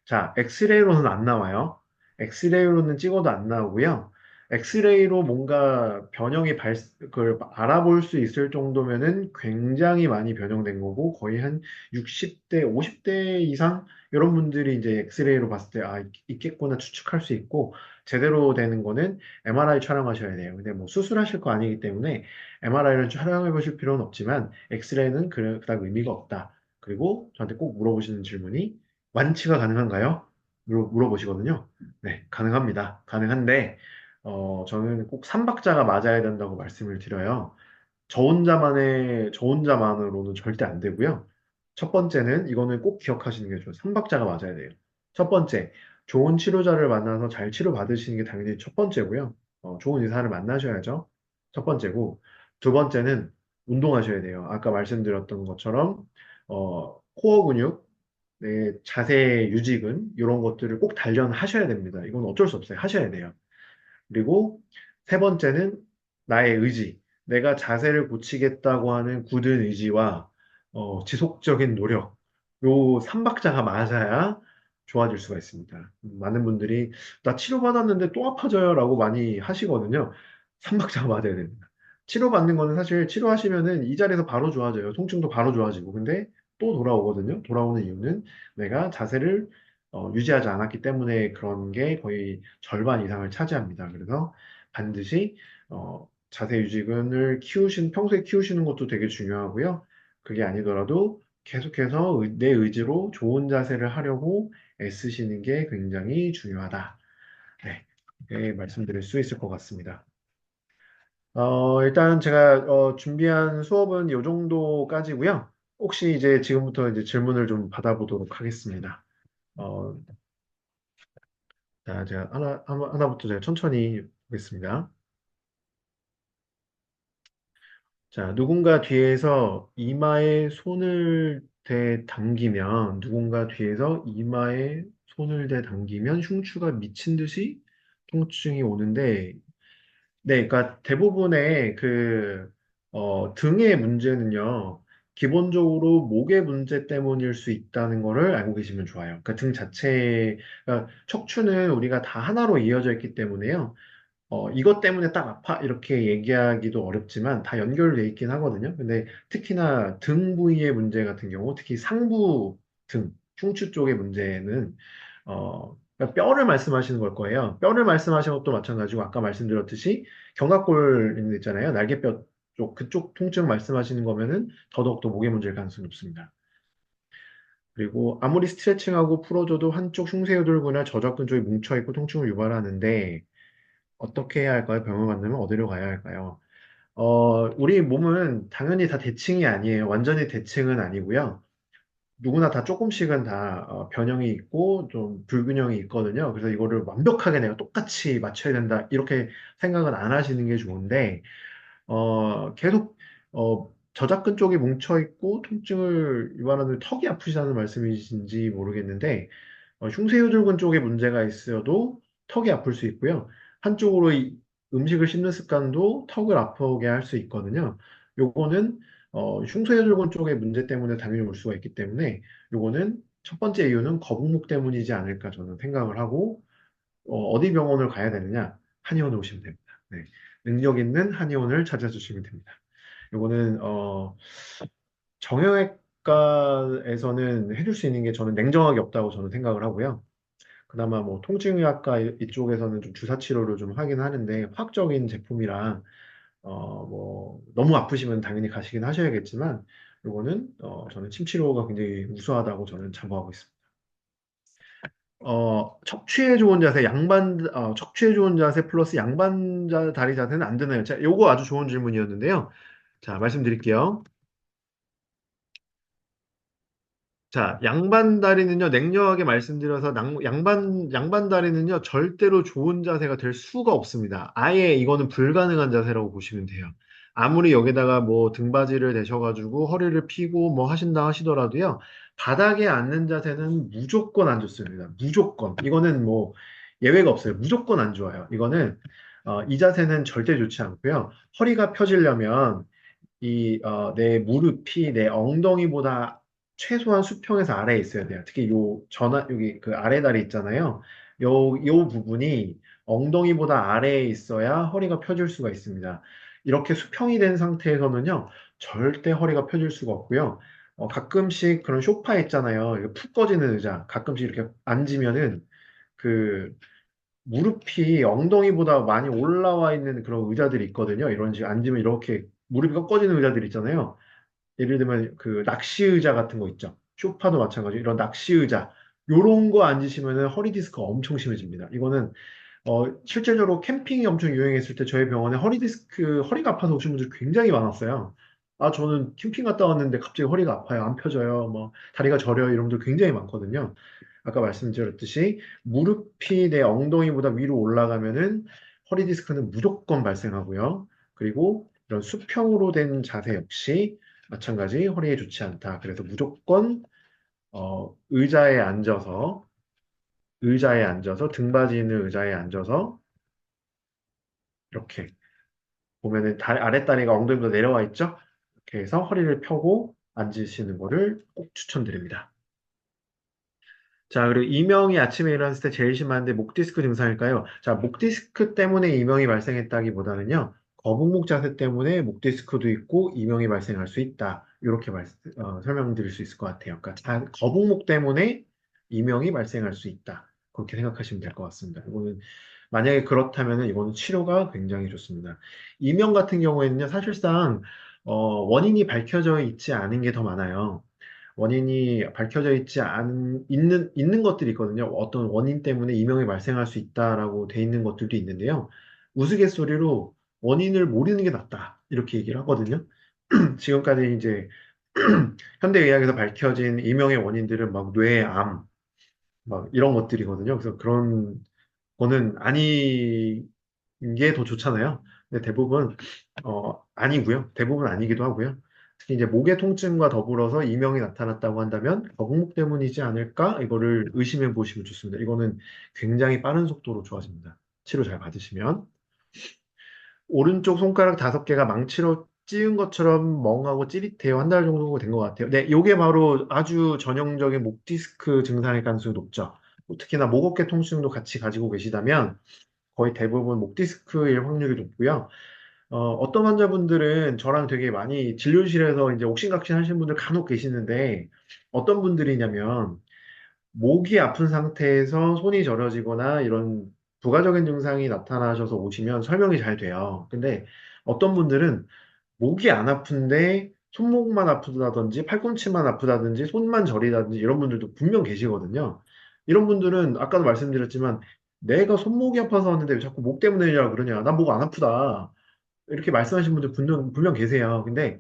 자, 엑스레이로는 안 나와요. 엑스레이로는 찍어도 안 나오고요. 엑스레이로 뭔가 그걸 알아볼 수 있을 정도면은 굉장히 많이 변형된 거고, 거의 한 60대, 50대 이상, 이런 분들이 이제 엑스레이로 봤을 때, 있겠구나 추측할 수 있고, 제대로 되는 거는 MRI 촬영하셔야 돼요. 근데 뭐 수술하실 거 아니기 때문에 MRI를 촬영해 보실 필요는 없지만, 엑스레이는 그닥 의미가 없다. 그리고 저한테 꼭 물어보시는 질문이, 완치가 가능한가요? 물어보시거든요. 네, 가능합니다. 가능한데, 저는 꼭 삼박자가 맞아야 된다고 말씀을 드려요. 저 혼자만으로는 절대 안 되고요. 첫 번째는 이거는 꼭 기억하시는 게 좋아요. 삼박자가 맞아야 돼요. 첫 번째, 좋은 치료자를 만나서 잘 치료받으시는 게 당연히 첫 번째고요. 좋은 의사를 만나셔야죠. 첫 번째고, 두 번째는 운동하셔야 돼요. 아까 말씀드렸던 것처럼, 코어 근육, 네, 자세 유지근, 이런 것들을 꼭 단련하셔야 됩니다. 이건 어쩔 수 없어요. 하셔야 돼요. 그리고 세 번째는 나의 의지. 내가 자세를 고치겠다고 하는 굳은 의지와 지속적인 노력. 요 삼박자가 맞아야 좋아질 수가 있습니다. 많은 분들이 나 치료받았는데 또 아파져요 라고 많이 하시거든요. 삼박자가 맞아야 됩니다. 치료받는 거는 사실 치료하시면은 이 자리에서 바로 좋아져요. 통증도 바로 좋아지고. 근데 또 돌아오거든요. 돌아오는 이유는 내가 자세를 유지하지 않았기 때문에 그런 게 거의 절반 이상을 차지합니다. 그래서 반드시 자세 유지근을 평소에 키우시는 것도 되게 중요하고요. 그게 아니더라도 계속해서 내 의지로 좋은 자세를 하려고 애쓰시는 게 굉장히 중요하다. 네, 네, 말씀드릴 수 있을 것 같습니다. 일단 제가 준비한 수업은 이 정도까지고요. 혹시 이제 지금부터 이제 질문을 좀 받아보도록 하겠습니다. 어, 자, 제가 하나부터 제가 천천히 보겠습니다. 자, 누군가 뒤에서 이마에 손을 대 당기면, 누군가 뒤에서 이마에 손을 대 당기면 흉추가 미친 듯이 통증이 오는데, 네, 그러니까 대부분의 등의 문제는요, 기본적으로 목의 문제 때문일 수 있다는 거를 알고 계시면 좋아요. 그러니까 그러니까 척추는 우리가 다 하나로 이어져 있기 때문에요. 이것 때문에 딱 아파 이렇게 얘기하기도 어렵지만 다 연결돼 있긴 하거든요. 근데 특히나 등 부위의 문제 같은 경우, 특히 상부 등, 흉추 쪽의 문제는 그러니까 뼈를 말씀하시는 걸 거예요. 뼈를 말씀하시는 것도 마찬가지고 아까 말씀드렸듯이 견갑골 있는 데 있잖아요. 날개뼈 쪽 그쪽 통증 말씀하시는 거면은 더더욱 더 목의 문제일 가능성이 높습니다. 그리고 아무리 스트레칭하고 풀어줘도 한쪽 흉쇄유돌근이나 저작근 쪽이 뭉쳐있고 통증을 유발하는데 어떻게 해야 할까요? 병원 간다면 어디로 가야 할까요? 우리 몸은 당연히 다 대칭이 아니에요. 완전히 대칭은 아니고요. 누구나 다 조금씩은 다 변형이 있고 좀 불균형이 있거든요. 그래서 이거를 완벽하게 내가 똑같이 맞춰야 된다. 이렇게 생각은 안 하시는 게 좋은데, 계속, 저작근 쪽이 뭉쳐있고 통증을 유발하는 턱이 아프시다는 말씀이신지 모르겠는데, 흉쇄유돌근 쪽에 문제가 있어도 턱이 아플 수 있고요. 한쪽으로 음식을 씹는 습관도 턱을 아프게 할 수 있거든요. 요거는 흉쇄유돌근 쪽의 문제 때문에 당연히 올 수가 있기 때문에 요거는 첫 번째 이유는 거북목 때문이지 않을까 저는 생각을 하고 디 병원을 가야 되느냐? 한의원을 오시면 됩니다. 네. 능력 있는 한의원을 찾아주시면 됩니다. 요거는 정형외과에서는 해줄 수 있는 게 저는 냉정하게 없다고 저는 생각을 하고요. 그나마 뭐 통증의학과 이쪽에서는 좀 주사 치료를 좀 하긴 하는데 화학적인 제품이랑 뭐 너무 아프시면 당연히 가시긴 하셔야겠지만 요거는 저는 침 치료가 굉장히 우수하다고 저는 자부하고 있습니다. 척추에 좋은 자세 플러스 다리 자세는 안 되나요? 자, 요거 아주 좋은 질문이었는데요. 자, 말씀드릴게요. 자, 양반 다리는요, 냉정하게 말씀드려서 양반 다리는요, 절대로 좋은 자세가 될 수가 없습니다. 아예 이거는 불가능한 자세라고 보시면 돼요. 아무리 여기다가 뭐 등받이를 대셔가지고 허리를 피고 뭐 하신다 하시더라도요, 바닥에 앉는 자세는 무조건 안 좋습니다. 무조건. 이거는 뭐 예외가 없어요. 무조건 안 좋아요. 이 자세는 절대 좋지 않고요. 허리가 펴지려면 내 무릎이 내 엉덩이보다 최소한 수평에서 아래에 있어야 돼요. 특히 여기 그 아래 다리 있잖아요. 요 부분이 엉덩이보다 아래에 있어야 허리가 펴질 수가 있습니다. 이렇게 수평이 된 상태에서는요, 절대 허리가 펴질 수가 없고요. 가끔씩 그런 소파 있잖아요. 이거 푹 꺼지는 의자. 가끔씩 이렇게 앉으면은 그 무릎이 엉덩이보다 많이 올라와 있는 그런 의자들이 있거든요. 이런 식 앉으면 이렇게 무릎이 꺾어지는 의자들 있잖아요. 예를 들면 그 낚시 의자 같은 거 있죠. 쇼파도 마찬가지. 이런 낚시 의자. 요런 거 앉으시면은 허리 디스크가 엄청 심해집니다. 이거는 실제적으로 캠핑이 엄청 유행했을 때 저희 병원에 허리가 아파서 오신 분들 굉장히 많았어요. 아, 저는 캠핑 갔다 왔는데 갑자기 허리가 아파요. 안 펴져요. 뭐 다리가 저려요. 이런 분들 굉장히 많거든요. 아까 말씀드렸듯이 무릎이 내 엉덩이보다 위로 올라가면은 허리 디스크는 무조건 발생하고요. 그리고 이런 수평으로 된 자세 역시 마찬가지 허리에 좋지 않다. 그래서 무조건 의자에 앉아서 등받이 있는 의자에 앉아서 이렇게 보면은 아랫다리가 엉덩이보다 내려와 있죠? 이렇게 해서 허리를 펴고 앉으시는 거를 꼭 추천드립니다. 자, 그리고 이명이 아침에 일어났을 때 제일 심한데 목 디스크 증상일까요? 자, 목 디스크 때문에 이명이 발생했다기보다는요, 거북목 자세 때문에 목 디스크도 있고 이명이 발생할 수 있다. 이렇게 설명드릴 수 있을 것 같아요. 그러니까 거북목 때문에 이명이 발생할 수 있다. 그렇게 생각하시면 될 것 같습니다. 이거는 만약에 그렇다면은 이거는 치료가 굉장히 좋습니다. 이명 같은 경우에는요, 사실상 원인이 밝혀져 있지 않은 게 더 많아요. 원인이 밝혀져 있는 것들이 있거든요. 어떤 원인 때문에 이명이 발생할 수 있다라고 돼 있는 것들도 있는데요. 우스갯소리로 원인을 모르는 게 낫다. 이렇게 얘기를 하거든요. 지금까지 이제 현대의학에서 밝혀진 이명의 원인들은 막 뇌암, 막 이런 것들이거든요. 그래서 그런 거는 아닌 게 더 좋잖아요. 근데 대부분 아니고요. 대부분 아니기도 하고요. 특히 이제 목의 통증과 더불어서 이명이 나타났다고 한다면 거북목 때문이지 않을까? 이거를 의심해 보시면 좋습니다. 이거는 굉장히 빠른 속도로 좋아집니다. 치료 잘 받으시면. 오른쪽 손가락 5개가 망치로 찌은 것처럼 멍하고 찌릿해요. 한 달 정도 된 것 같아요. 네, 요게 바로 아주 전형적인 목 디스크 증상일 가능성이 높죠. 특히나 목 어깨 통증도 같이 가지고 계시다면 거의 대부분 목 디스크일 확률이 높고요. 어떤 환자분들은 저랑 되게 많이 진료실에서 이제 옥신각신 하시는 분들 간혹 계시는데 어떤 분들이냐면 목이 아픈 상태에서 손이 저려지거나 이런 부가적인 증상이 나타나셔서 오시면 설명이 잘 돼요. 근데 어떤 분들은 목이 안 아픈데 손목만 아프다든지 팔꿈치만 아프다든지 손만 저리다든지 이런 분들도 분명 계시거든요. 이런 분들은 아까도 말씀드렸지만 내가 손목이 아파서 왔는데 왜 자꾸 목 때문에 이라고 그러냐. 난 목 안 아프다. 이렇게 말씀하신 분들 분명 계세요. 근데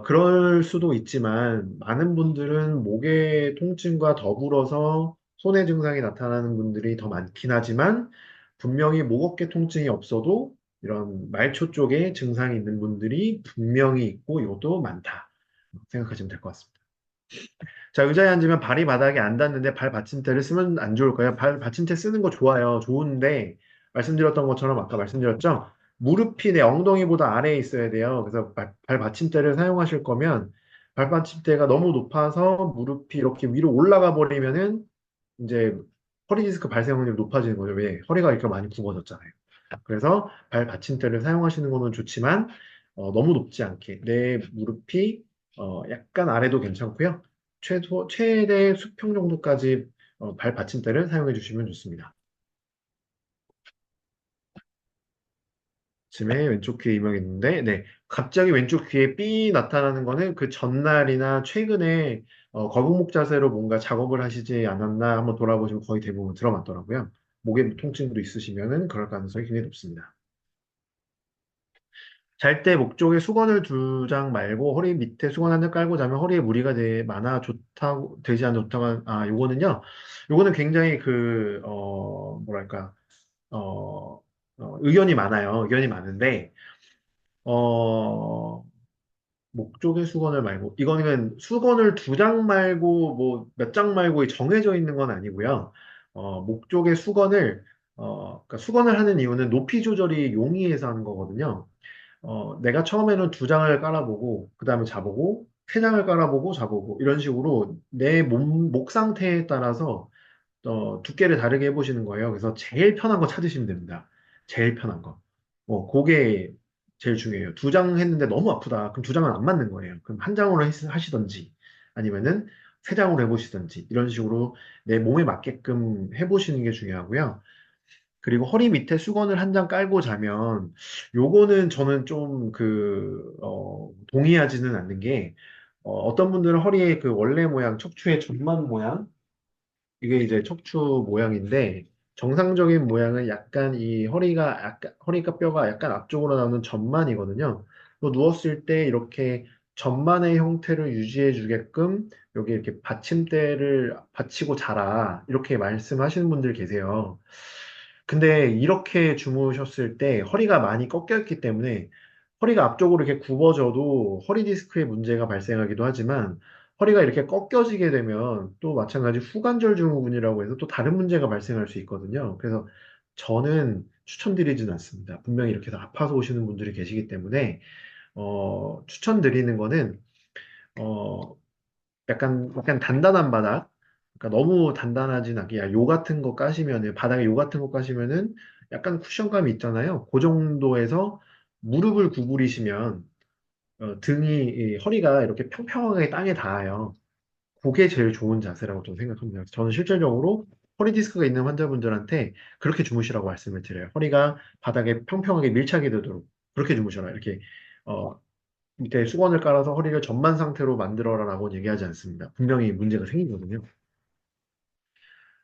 그럴 수도 있지만 많은 분들은 목의 통증과 더불어서 손해 증상이 나타나는 분들이 더 많긴 하지만 분명히 목 어깨 통증이 없어도 이런 말초 쪽에 증상이 있는 분들이 분명히 있고 이것도 많다 생각하시면 될 것 같습니다. 자, 의자에 앉으면 발이 바닥에 안 닿는데 발 받침대를 쓰면 안 좋을까요? 발 받침대 쓰는 거 좋아요. 좋은데 말씀드렸던 것처럼 아까 말씀드렸죠? 무릎이 내 엉덩이보다 아래에 있어야 돼요. 그래서 발 받침대를 사용하실 거면 발 받침대가 너무 높아서 무릎이 이렇게 위로 올라가 버리면은 이제 허리 디스크 발생 확률이 높아지는 거죠. 왜? 허리가 이렇게 많이 굽어졌잖아요. 그래서 발 받침대를 사용하시는 거는 좋지만 너무 높지 않게 내 무릎이 약간 아래도 괜찮고요. 최대 수평 정도까지 발 받침대를 사용해 주시면 좋습니다. 아침에 왼쪽 귀에 이명이 있는데, 네. 갑자기 왼쪽 귀에 삐 나타나는 거는 그 전날이나 최근에 거북목 자세로 뭔가 작업을 하시지 않았나 한번 돌아보시면 거의 대부분 들어맞더라고요. 목에 통증도 있으시면은 그럴 가능성이 굉장히 높습니다. 잘 때 목 쪽에 수건을 2장 말고 허리 밑에 수건 1장 깔고 자면 허리에 무리가 많아 좋다고 되지 않아 좋다고 요거는 굉장히 뭐랄까 의견이 많아요. 의견이 많은데 어, 목 쪽에 수건을 말고 이거는 수건을 2장 말고 뭐 몇 장 말고 정해져 있는 건 아니고요. 목 쪽에 그러니까 수건을 하는 이유는 높이 조절이 용이해서 하는 거거든요. 내가 처음에는 2장을 깔아보고, 그 다음에 자보고, 3장을 깔아보고, 자보고, 이런 식으로 내 목 상태에 따라서 두께를 다르게 해보시는 거예요. 그래서 제일 편한 거 찾으시면 됩니다. 제일 편한 거. 그게 제일 중요해요. 2장 했는데 너무 아프다. 그럼 2장은 안 맞는 거예요. 그럼 1장으로 하시던지, 아니면은 3장으로 해보시던지, 이런 식으로 내 몸에 맞게끔 해보시는 게 중요하고요. 그리고 허리 밑에 수건을 1장 깔고 자면 요거는 저는 좀 동의하지는 않는 게 어떤 분들은 허리에 그 원래 모양 척추의 전만 모양 이게 이제 척추 모양인데 정상적인 모양은 약간 이 허리가 뼈가 약간 앞쪽으로 나오는 전만이거든요. 또 누웠을 때 이렇게 전만의 형태를 유지해 주게끔 여기 이렇게 받침대를 받치고 자라. 이렇게 말씀하시는 분들 계세요. 근데 이렇게 주무셨을 때 허리가 많이 꺾여 있기 때문에 허리가 앞쪽으로 이렇게 굽어져도 허리 디스크에 문제가 발생하기도 하지만 허리가 이렇게 꺾여지게 되면 또 마찬가지 후관절 증후군이라고 해서 또 다른 문제가 발생할 수 있거든요. 그래서 저는 추천드리진 않습니다. 분명히 이렇게 해서 아파서 오시는 분들이 계시기 때문에 추천드리는 거는 어, 약간 단단한 바닥, 그러니까 너무 단단하진 않게, 요 같은 거 까시면은, 바닥에 요 같은 거 까시면은 약간 쿠션감이 있잖아요. 그 정도에서 무릎을 구부리시면 등이, 이 허리가 이렇게 평평하게 땅에 닿아요. 그게 제일 좋은 자세라고 저는 생각합니다. 저는 실질적으로 허리 디스크가 있는 환자분들한테 그렇게 주무시라고 말씀을 드려요. 허리가 바닥에 평평하게 밀착이 되도록 그렇게 주무셔라. 이렇게 어, 밑에 수건을 깔아서 허리를 전만 상태로 만들어라라고 얘기하지 않습니다. 분명히 문제가 생기거든요.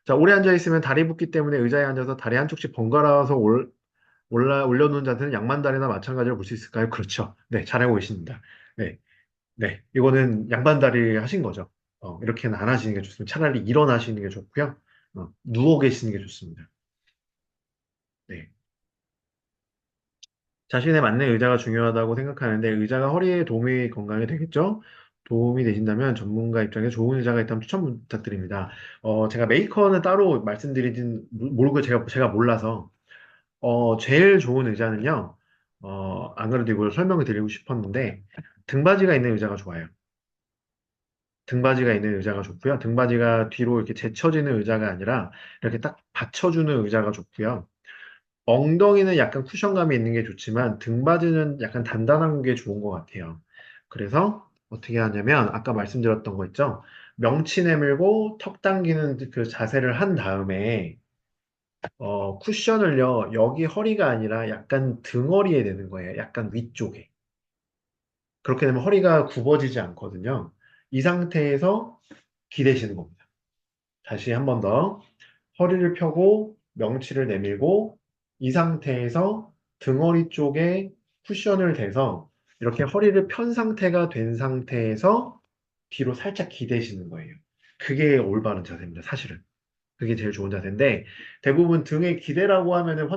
자, 오래 앉아 있으면 다리 붓기 때문에 의자에 앉아서 다리 한쪽씩 번갈아서 올려놓은 자세는 양반다리나 마찬가지로 볼 수 있을까요? 그렇죠. 네, 잘하고 계십니다. 네, 네. 이거는 양반다리 하신 거죠. 이렇게는 안 하시는 게 좋습니다. 차라리 일어나시는 게 좋고요. 누워 계시는 게 좋습니다. 네. 자신에 맞는 의자가 중요하다고 생각하는데 의자가 허리에 도움이 건강에 되겠죠? 도움이 되신다면 전문가 입장에 좋은 의자가 있다면 추천 부탁드립니다. 제가 메이커는 따로 말씀드리진 모르고 제가 몰라서 제일 좋은 의자는요. 안 그래도 이걸 설명을 드리고 싶었는데 등받이가 있는 의자가 좋아요. 등받이가 있는 의자가 좋고요. 등받이가 뒤로 이렇게 제쳐지는 의자가 아니라 이렇게 딱 받쳐주는 의자가 좋고요. 엉덩이는 약간 쿠션감이 있는 게 좋지만 등받이는 약간 단단한 게 좋은 것 같아요. 그래서 어떻게 하냐면 아까 말씀드렸던 거 있죠? 명치 내밀고 턱 당기는 그 자세를 한 다음에 쿠션을요 여기 허리가 아니라 약간 등허리에 대는 거예요. 약간 위쪽에. 그렇게 되면 허리가 굽어지지 않거든요. 이 상태에서 기대시는 겁니다. 다시 한 번 더. 허리를 펴고 명치를 내밀고 이 상태에서 등허리 쪽에 쿠션을 대서 이렇게 허리를 편 상태가 된 상태에서 뒤로 살짝 기대시는 거예요. 그게 올바른 자세입니다, 사실은. 그게 제일 좋은 자세인데 대부분 등에 기대라고 하면은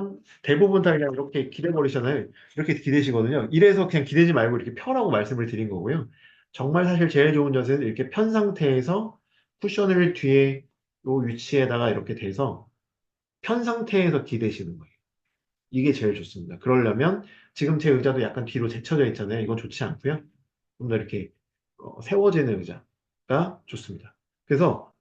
대부분 다 그냥 이렇게 기대버리잖아요. 이렇게 기대시거든요. 이래서 그냥 기대지 말고 이렇게 펴라고 말씀을 드린 거고요. 정말 사실 제일 좋은 자세는 이렇게 편 상태에서 쿠션을 뒤에 요 위치에다가 이렇게 대서 편 상태에서 기대시는 거예요. 이게 제일 좋습니다. 그러려면 지금 제 의자도 약간 뒤로 제쳐져 있잖아요. 이건 좋지 않고요. 좀 더 이렇게 세워지는 의자가 좋습니다. 그래서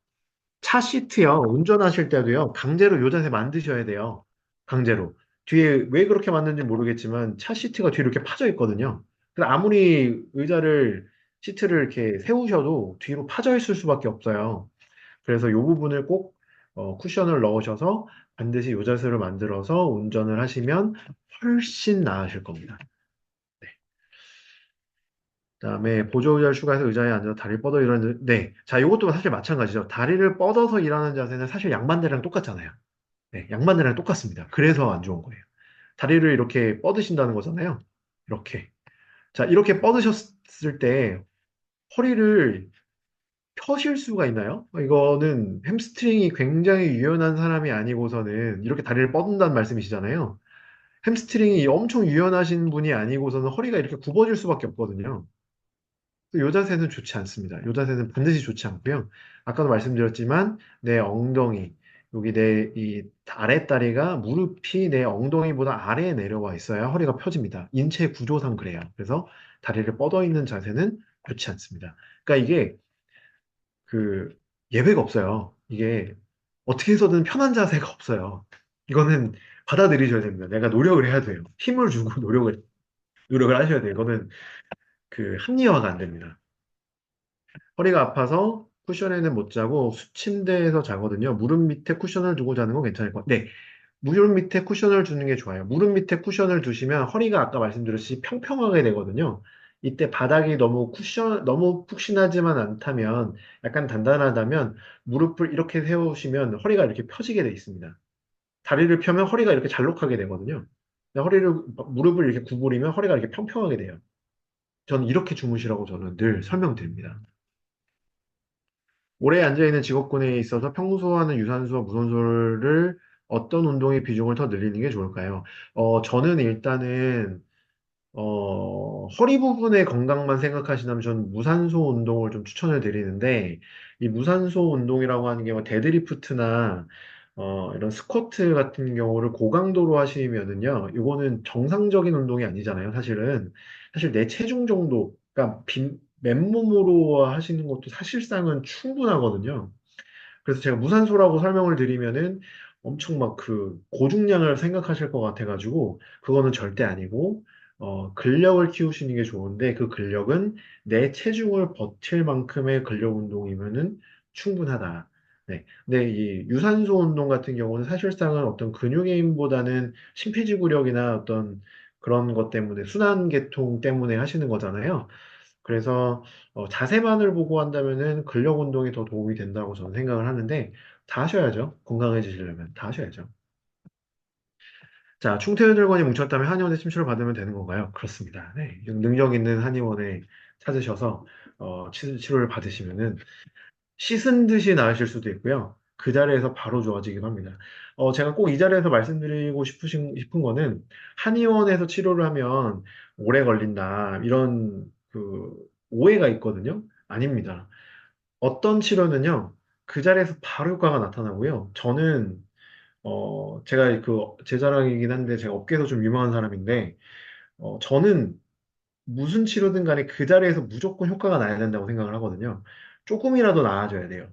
차 시트요. 운전하실 때도요. 강제로 요 자세 만드셔야 돼요. 강제로. 뒤에 왜 그렇게 만드는지 모르겠지만 차 시트가 뒤로 이렇게 파져 있거든요. 그래서 아무리 의자를 시트를 이렇게 세우셔도 뒤로 파져 있을 수밖에 없어요. 그래서 이 부분을 꼭 쿠션을 넣으셔서 반드시 이 자세를 만들어서 운전을 하시면 훨씬 나으실 겁니다. 네. 그다음에 보조의자를 추가해서 의자에 앉아서 다리를 뻗어 일하는 네. 자, 이것도 사실 마찬가지죠. 다리를 뻗어서 일하는 자세는 사실 양반대랑 똑같잖아요. 네, 양반대랑 똑같습니다. 그래서 안 좋은 거예요. 다리를 이렇게 뻗으신다는 거잖아요. 이렇게. 자, 이렇게 뻗으셨을 때 허리를 펴실 수가 있나요? 이거는 햄스트링이 굉장히 유연한 사람이 아니고서는 이렇게 다리를 뻗는다는 말씀이시잖아요. 햄스트링이 엄청 유연하신 분이 아니고서는 허리가 이렇게 굽어질 수밖에 없거든요. 요 자세는 좋지 않습니다. 요 자세는 반드시 좋지 않고요. 아까도 말씀드렸지만 내 엉덩이, 여기 내 이 아랫다리가 무릎이 내 엉덩이보다 아래에 내려와 있어야 허리가 펴집니다. 인체 구조상 그래요. 그래서 다리를 뻗어 있는 자세는 좋지 않습니다. 그러니까 이게 그 예외가 없어요. 이게 어떻게 해서든 편한 자세가 없어요. 이거는 받아들이셔야 됩니다. 내가 노력을 해야 돼요. 힘을 주고 노력을 하셔야 돼요. 이거는 합리화가 안 됩니다. 허리가 아파서 쿠션에는 못 자고 수침대에서 자거든요. 무릎 밑에 쿠션을 두고 자는 건 괜찮을 것 같아요. 네. 무릎 밑에 쿠션을 두는 게 좋아요. 무릎 밑에 쿠션을 두시면 허리가 아까 말씀드렸듯이 평평하게 되거든요. 이때 바닥이 너무 푹신하지만 않다면, 약간 단단하다면, 무릎을 이렇게 세우시면 허리가 이렇게 펴지게 돼 있습니다. 다리를 펴면 허리가 이렇게 잘록하게 되거든요. 무릎을 이렇게 구부리면 허리가 이렇게 평평하게 돼요. 저는 이렇게 주무시라고 저는 늘 설명드립니다. 오래 앉아있는 직업군에 있어서 평소 하는 유산소와 무산소를 어떤 운동의 비중을 더 늘리는 게 좋을까요? 저는 일단은 허리 부분의 건강만 생각하시다면 전 무산소 운동을 좀 추천을 드리는데, 이 무산소 운동이라고 하는 게 뭐 데드리프트나, 이런 스쿼트 같은 경우를 고강도로 하시면은요, 이거는 정상적인 운동이 아니잖아요, 사실은. 사실 내 체중 정도, 그러니까 맨몸으로 하시는 것도 사실상은 충분하거든요. 그래서 제가 무산소라고 설명을 드리면은 엄청 막 그 고중량을 생각하실 것 같아가지고 그거는 절대 아니고 근력을 키우시는 게 좋은데 그 근력은 내 체중을 버틸 만큼의 근력 운동이면은 충분하다. 네. 근데 이 유산소 운동 같은 경우는 사실상은 어떤 근육의 힘보다는 심폐지구력이나 어떤 그런 것 때문에 순환계통 때문에 하시는 거잖아요. 그래서 자세만을 보고 한다면은 근력 운동이 더 도움이 된다고 저는 생각을 하는데 다 하셔야죠. 건강해지시려면 다 하셔야죠. 자, 충태들관이 뭉쳤다면 한의원에 침수를 받으면 되는 건가요? 그렇습니다. 네, 능력 있는 한의원에 찾으셔서 치료를 받으시면은 씻은 듯이 나으실 수도 있고요. 그 자리에서 바로 좋아지기도 합니다. 제가 꼭 이 자리에서 말씀드리고 싶은 거는 한의원에서 치료를 하면 오래 걸린다. 이런 그 오해가 있거든요. 아닙니다. 어떤 치료는요, 그 자리에서 바로 효과가 나타나고요. 저는, 제가 제 자랑이긴 한데 제가 업계에서 좀 유명한 사람인데, 저는 무슨 치료든 간에 그 자리에서 무조건 효과가 나야 된다고 생각을 하거든요. 조금이라도 나아져야 돼요.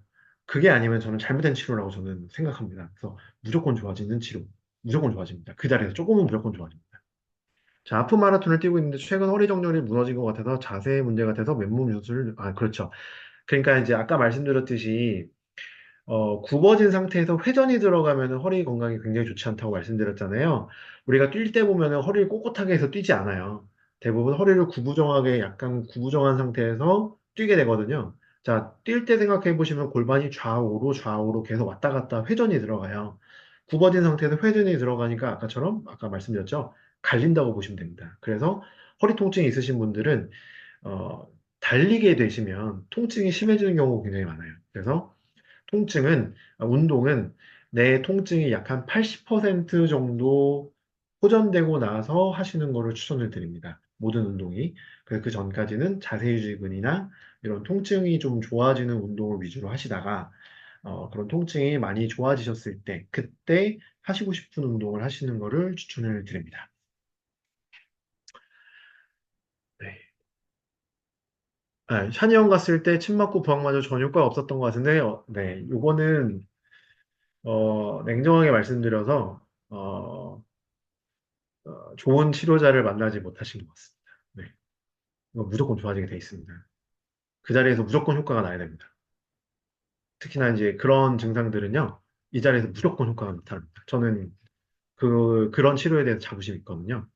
그게 아니면 저는 잘못된 치료라고 저는 생각합니다. 그래서 무조건 좋아지는 치료. 무조건 좋아집니다. 그 자리에서 조금은 무조건 좋아집니다. 자, 하프 마라톤을 뛰고 있는데 최근 허리 정렬이 무너진 것 같아서 자세 문제가 돼서 맨몸 유술, 그렇죠. 그러니까 이제 아까 말씀드렸듯이 굽어진 상태에서 회전이 들어가면 허리 건강에 굉장히 좋지 않다고 말씀드렸잖아요. 우리가 뛸 때 보면 허리를 꼿꼿하게 해서 뛰지 않아요. 대부분 허리를 구부정하게 약간 구부정한 상태에서 뛰게 되거든요. 자, 뛸 때 생각해 보시면 골반이 좌우로 좌우로 계속 왔다 갔다 회전이 들어가요. 굽어진 상태에서 회전이 들어가니까 아까처럼 아까 말씀드렸죠. 갈린다고 보시면 됩니다. 그래서 허리 통증이 있으신 분들은 어, 달리게 되시면 통증이 심해지는 경우가 굉장히 많아요. 그래서 운동은 내 통증이 약 한 80% 정도 호전되고 나서 하시는 거를 추천을 드립니다. 모든 운동이. 그래서 그 전까지는 자세유지근이나 이런 통증이 좀 좋아지는 운동을 위주로 하시다가, 그런 통증이 많이 좋아지셨을 때, 그때 하시고 싶은 운동을 하시는 거를 추천을 드립니다. 네. 샤니형 갔을 때 침 맞고 부항 맞아 전혀 효과가 없었던 것 같은데, 네, 요거는 냉정하게 말씀드려서, 좋은 치료자를 만나지 못하신 것 같습니다. 네. 이거 무조건 좋아지게 돼 있습니다. 그 자리에서 무조건 효과가 나야 됩니다. 특히나 이제 그런 증상들은요, 이 자리에서 무조건 효과가 나타납니다. 저는 그런 치료에 대해서 자부심이 있거든요.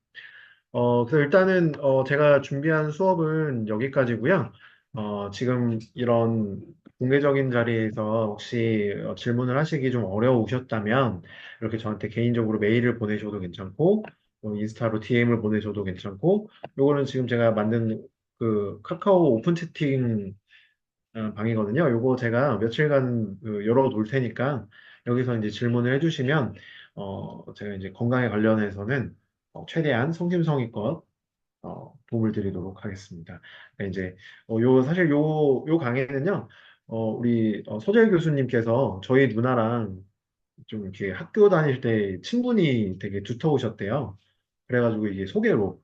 그래서 일단은, 제가 준비한 수업은 여기까지고요. 지금 이런 공개적인 자리에서 혹시 질문을 하시기 좀 어려우셨다면, 이렇게 저한테 개인적으로 메일을 보내셔도 괜찮고, 인스타로 DM을 보내셔도 괜찮고, 요거는 지금 제가 만든 그 카카오 오픈 채팅 방이거든요. 요거 제가 며칠간 열어 놓을 테니까, 여기서 이제 질문을 해주시면, 제가 이제 건강에 관련해서는 최대한 성심성의껏 도움을 드리도록 하겠습니다. 네, 이제 사실 요 강의는요. 우리 서재 교수님께서 저희 누나랑 좀 이렇게 학교 다닐 때 친분이 되게 두터우셨대요. 그래가지고 이게 소개로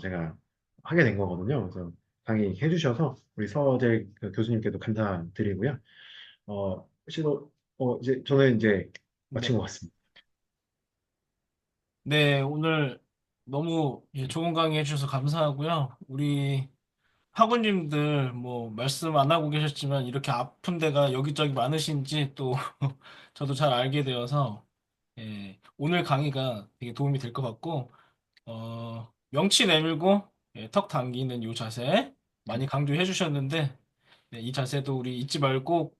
제가 하게 된 거거든요. 그래서 강의 해주셔서 우리 서재 그 교수님께도 감사드리고요. 혹시도 이제 저는 이제 마친 네. 것 같습니다. 네, 오늘 너무 좋은 강의 해주셔서 감사하고요. 우리 학우님들 뭐 말씀 안 하고 계셨지만 이렇게 아픈 데가 여기저기 많으신지 또 저도 잘 알게 되어서 오늘 강의가 되게 도움이 될 것 같고 명치 내밀고 턱 당기는 요 자세 많이 강조해 주셨는데 네, 이 자세도 우리 잊지 말고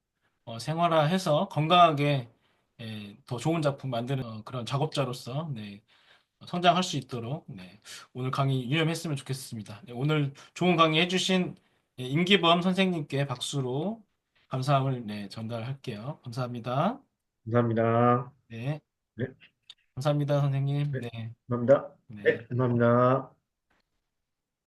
생활화해서 건강하게 더 좋은 작품 만드는 그런 작업자로서 네, 성장할 수 있도록 네, 오늘 강의 유념했으면 좋겠습니다. 네, 오늘 좋은 강의 해주신 임기범 선생님께 박수로 감사함을 네, 전달할게요. 감사합니다. 감사합니다. 네, 네, 감사합니다, 선생님. 네, 네, 감사합니다. 네, 네. 감사합니다.